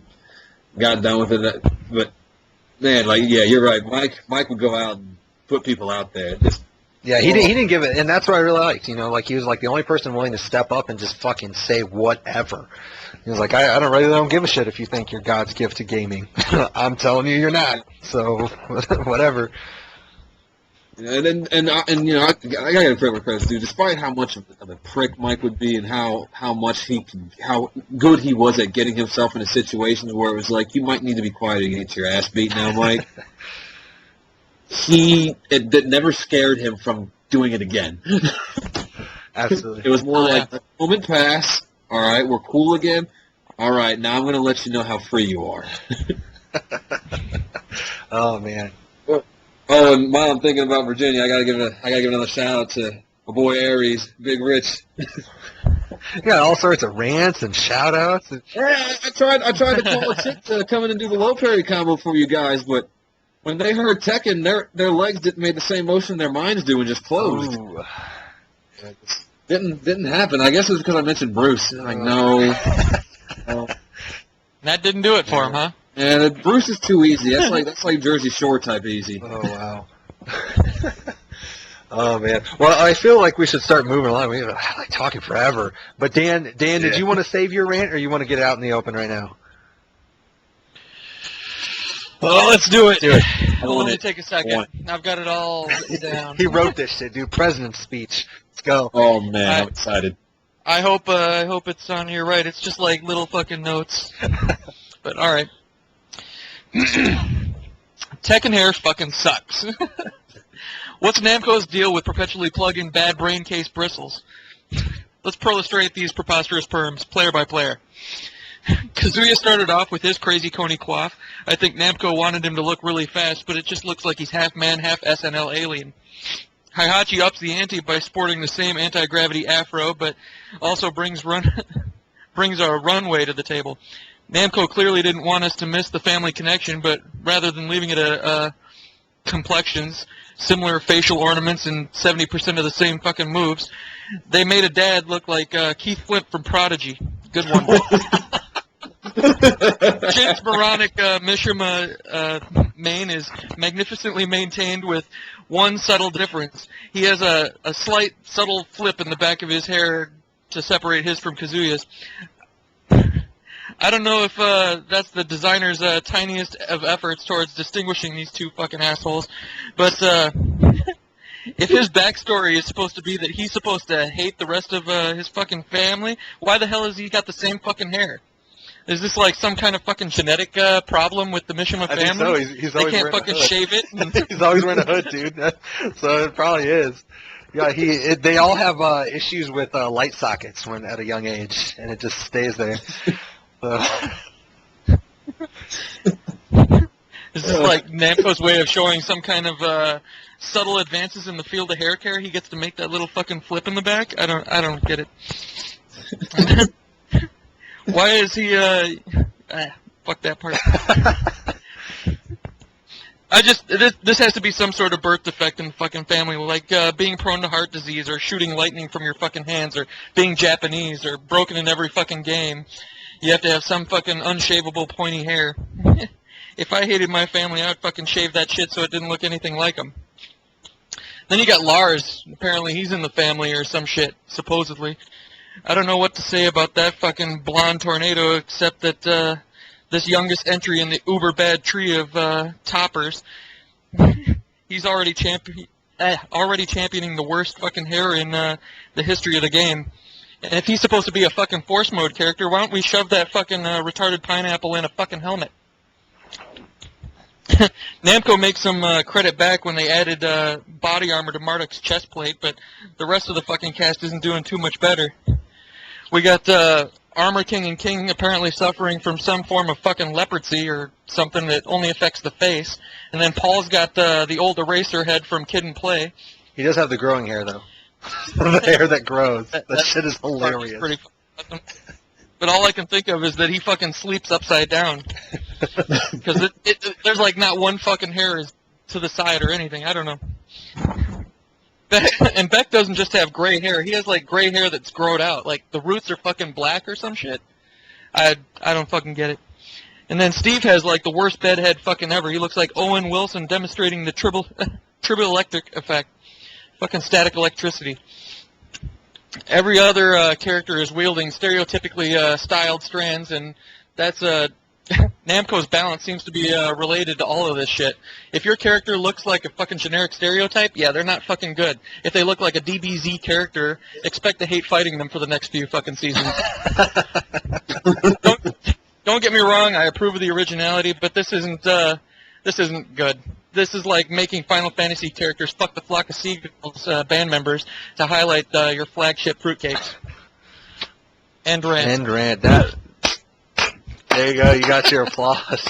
got done with it. But man, like, yeah, you're right. Mike would go out and put people out there. Yeah, he didn't give it, and that's what I really liked. You know, like, he was like the only person willing to step up and just fucking say whatever. He was like, I don't give a shit if you think you're God's gift to gaming. I'm telling you, you're not. So whatever. And you know, I gotta give credit where credit's due. Despite how much of a prick Mike would be, and how good he was at getting himself into situations where it was like, you might need to be quiet and get your ass beat now, Mike. It never scared him from doing it again. Absolutely. It was more like, a moment pass. All right, we're cool again. All right, now I'm going to let you know how free you are. Oh man. Oh, and while I'm thinking about Virginia, I gotta give another shout out to my boy Aries, Big Rich. You got all sorts of rants and shout outs. Yeah, I tried to call a chick to come in and do the low parry combo for you guys, but when they heard Tekken, their legs didn't make the same motion their minds do and just closed. Ooh. Didn't happen. I guess it was because I mentioned Bruce. Like, no. That didn't do it for him, huh? Yeah, Bruce is too easy. That's like Jersey Shore type easy. Oh wow. Oh man. Well, I feel like we should start moving along. We've been like talking forever. But Dan, did you want to save your rant, or you want to get it out in the open right now? Well, let's do it. Let me take a second. I've got it all written down. He wrote this shit, dude. President's speech. Let's go. Oh man, I'm excited. I hope it's on here right. It's just like little fucking notes. But all right. Tekken hair fucking sucks. What's Namco's deal with perpetually plugging bad brain case bristles? Let's prostrate these preposterous perms, player by player. Kazuya started off with his crazy coney coif. I think Namco wanted him to look really fast, but it just looks like he's half man, half SNL alien. Heihachi ups the ante by sporting the same anti-gravity afro, but also brings a runway to the table. Namco clearly didn't want us to miss the family connection, but rather than leaving it a complexions, similar facial ornaments, and 70% of the same fucking moves, they made a dad look like Keith Flint from Prodigy. Good one. James Moronic Mishima mane is magnificently maintained with one subtle difference. He has a slight subtle flip in the back of his hair to separate his from Kazuya's. I don't know if that's the designer's tiniest of efforts towards distinguishing these two fucking assholes, but if his backstory is supposed to be that he's supposed to hate the rest of his fucking family, why the hell has he got the same fucking hair? Is this like some kind of fucking genetic problem with the Mishima family? I think so. He's they always can't fucking shave it. He's always wearing a hood, dude. So it probably is. Yeah, they all have issues with light sockets when at a young age, and it just stays there. Is this like Namco's way of showing some kind of subtle advances in the field of hair care? He gets to make that little fucking flip in the back? I don't get it. Why is he fuck that part. This has to be some sort of birth defect in the fucking family, like being prone to heart disease, or shooting lightning from your fucking hands, or being Japanese, or broken in every fucking game. You have to have some fucking unshavable pointy hair. If I hated my family, I'd fucking shave that shit so it didn't look anything like them. Then you got Lars. Apparently he's in the family or some shit, supposedly. I don't know what to say about that fucking blonde tornado, except that this youngest entry in the uber bad tree of toppers, he's already championing the worst fucking hair in the history of the game. And if he's supposed to be a fucking force mode character, why don't we shove that fucking retarded pineapple in a fucking helmet? Namco makes some credit back when they added body armor to Marduk's chest plate, but the rest of the fucking cast isn't doing too much better. We got Armor King and King apparently suffering from some form of fucking leprosy or something that only affects the face. And then Paul's got the old eraser head from Kid and Play. He does have the growing hair, though. The hair that grows. That shit is hilarious. Pretty awesome. But all I can think of is that he fucking sleeps upside down. Because there's like not one fucking hair is to the side or anything. I don't know. And Beck doesn't just have gray hair. He has like gray hair that's growed out. Like the roots are fucking black or some shit. I don't fucking get it. And then Steve has like the worst bedhead fucking ever. He looks like Owen Wilson demonstrating the triboelectric effect. Fucking static electricity. Every other character is wielding stereotypically styled strands, and that's Namco's balance seems to be related to all of this shit. If your character looks like a fucking generic stereotype, yeah, they're not fucking good. If they look like a DBZ character, expect to hate fighting them for the next few fucking seasons. Don't get me wrong, I approve of the originality, but this isn't good. This is like making Final Fantasy characters fuck the Flock of Seagulls band members to highlight your flagship fruitcakes. And Rant. And Rant. There you go. You got your applause.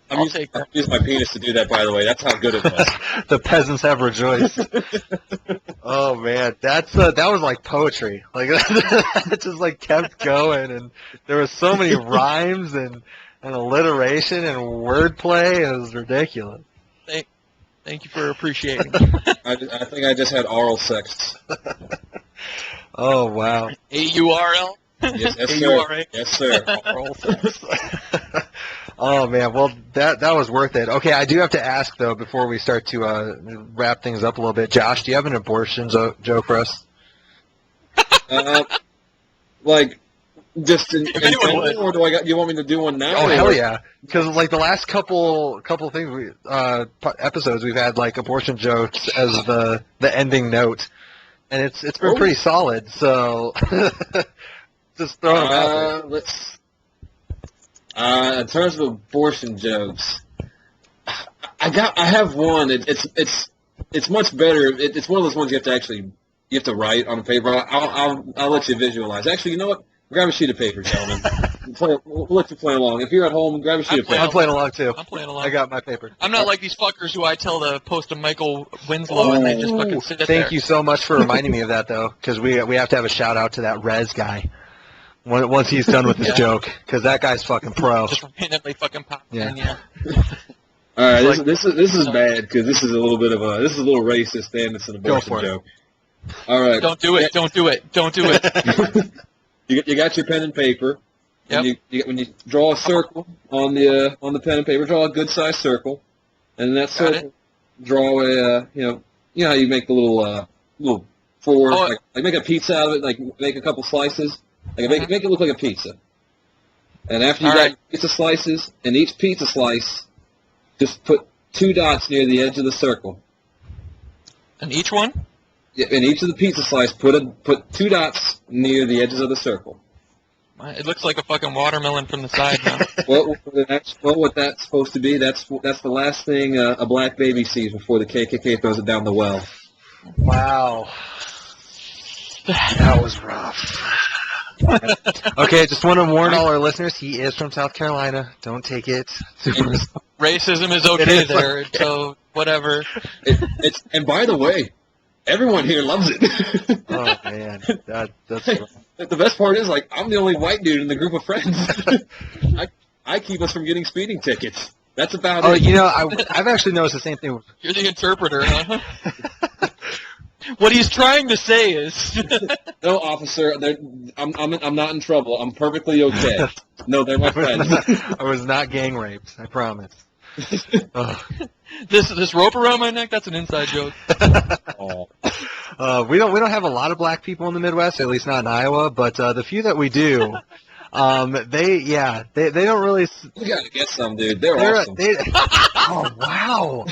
I'll use my penis to do that, by the way. That's how good it was. The peasants have rejoiced. Oh man, that was like poetry. Like it just like kept going, and there was so many rhymes and alliteration and wordplay. It was ridiculous. Thank you for appreciating. I think I just had oral sex. Oh wow. AURL. Yes, sir. AURA. Yes, sir. Oral sex. Oh man, well that was worth it. Okay, I do have to ask though before we start to wrap things up a little bit. Josh, do you have an abortion joke for us? Like just in general, or do you want me to do one now? Oh hell yeah! Because like the last couple things episodes we've had like abortion jokes as the ending note, and it's been pretty solid. So just throw them out there. In terms of abortion jokes, I have one. It's much better. It's one of those ones you have to write on paper. I'll let you visualize. Actually, you know what? Grab a sheet of paper, gentlemen. We'll let you play along. If you're at home, grab a sheet of paper. I'm playing along too. I'm playing along. I got my paper. I'm not like these fuckers who I tell to post a Michael Winslow and they just fucking sit there. Thank you so much for reminding me of that though, because we have to have a shout out to that Rez guy. Once he's done with his joke, because that guy's fucking pro. Just randomly fucking pop in, yeah. All right, this is bad because this is a little racist and it's an abortion joke. All right. Don't do it. Don't do it. Don't do it. You got your pen and paper. Yep. And when you draw a circle on the pen and paper, draw a good sized circle, and in that circle, draw a you know how you make the little four like make a pizza out of it, like make a couple slices. Like make it look like a pizza. And after you got pizza slices, in each pizza slice, just put 2 dots near the edge of the circle. And each one? Yeah, in each of the pizza slice, put 2 dots near the edges of the circle. It looks like a fucking watermelon from the side, huh? Well, what that's supposed to be, that's the last thing a black baby sees before the KKK throws it down the well. Wow. That was rough. Okay, just want to warn all our listeners, he is from South Carolina. Don't take it super... Racism is okay there, so whatever. And by the way, everyone here loves it. Oh, man. That's rough. The best part is, like, I'm the only white dude in the group of friends. I keep us from getting speeding tickets. That's about it. Oh, you know, I've actually noticed the same thing. You're the interpreter, huh? What he's trying to say is... No, officer, I'm not in trouble. I'm perfectly okay. No, they're my friends. I was not gang raped, I promise. This rope around my neck, that's an inside joke. Oh. We don't have a lot of black people in the Midwest, at least not in Iowa. But the few that we do, they don't really. You gotta get some, dude. They're awesome. Oh wow!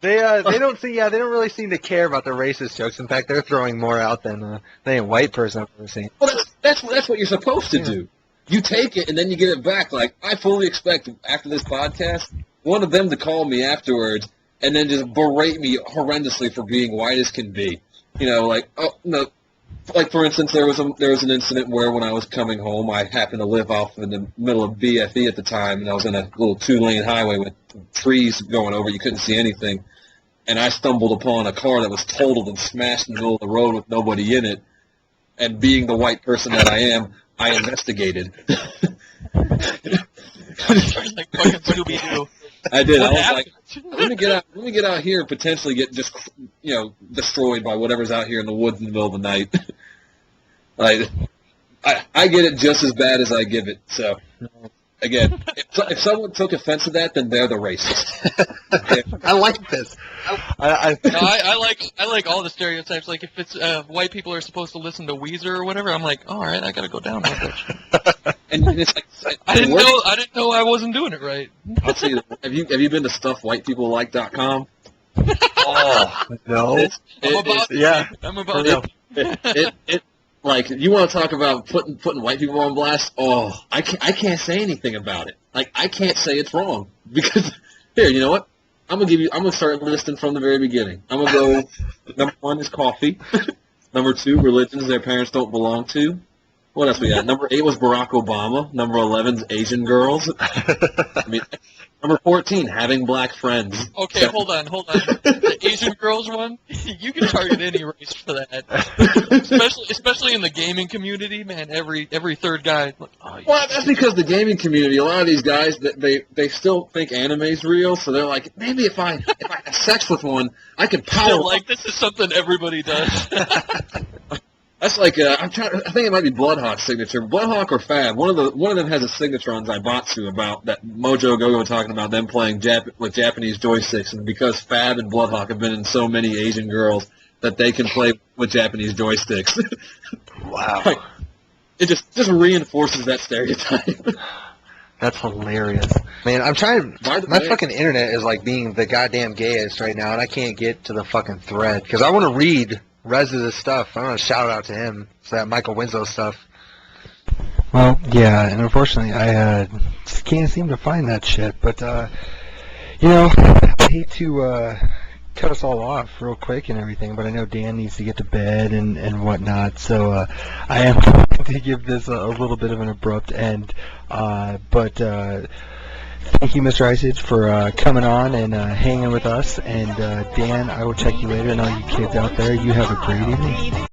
They don't really seem to care about the racist jokes. In fact, they're throwing more out than any white person I've ever seen. Well, that's what you're supposed to do. You take it and then you get it back. Like, I fully expect after this podcast, one of them to call me afterwards and then just berate me horrendously for being white as can be. You know, like, oh no. Like, for instance, there was an incident where when I was coming home, I happened to live off in the middle of BFE at the time, and I was in a little 2-lane highway with trees going over. You couldn't see anything. And I stumbled upon a car that was totaled and smashed in the middle of the road with nobody in it. And being the white person that I am, I investigated. Like fucking Scooby-Doo. I did. I was like, let me get out here and potentially get just, destroyed by whatever's out here in the woods in the middle of the night. Like, I get it just as bad as I give it. So, again, if someone took offense to that, then they're the racist. I like this. I like all the stereotypes. Like, if it's white people are supposed to listen to Weezer or whatever, I'm like, all right, I gotta go down with it. And it's like, I didn't know I wasn't doing it right. I'll tell you. Have you been to stuffwhitepeoplelike.com? Oh no! I'm about it. Like, you want to talk about putting white people on blast? Oh, I can't say anything about it. Like, I can't say it's wrong because here, you know what? I'm gonna start listing from the very beginning. I'm gonna go. Number 1 is coffee. Number 2, religions their parents don't belong to. What else we got? Number 8 was Barack Obama. Number 11 is Asian girls. Number 14, having black friends. Okay, hold on. The Asian girls one, you can target any race for that. Especially in the gaming community, man. Every third guy. Like, oh, well, that's because the gaming community, a lot of these guys, they still think anime's real, so they're like, maybe if I have sex with one, I could power. Like, this is something everybody does. That's like I think it might be Bloodhawk's signature. Bloodhawk or Fab, one of them has a signature on Zaibatsu about that Mojo Gogo talking about them playing with Japanese joysticks, and because Fab and Bloodhawk have been in so many Asian girls that they can play with Japanese joysticks. Wow. Like, it just reinforces that stereotype. That's hilarious. Man, I'm trying. My fucking internet is like being the goddamn gayest right now, and I can't get to the fucking thread because I want to read Rez's stuff. I want to shout out to him. It's that Michael Winslow stuff. Well, yeah, and unfortunately, I just can't seem to find that shit. But, I hate to cut us all off real quick and everything, but I know Dan needs to get to bed and whatnot, so I am going to give this a little bit of an abrupt end. But thank you, Mr. Isage, for coming on and hanging with us. And Dan, I will check you later. And all you kids out there, you have a great evening.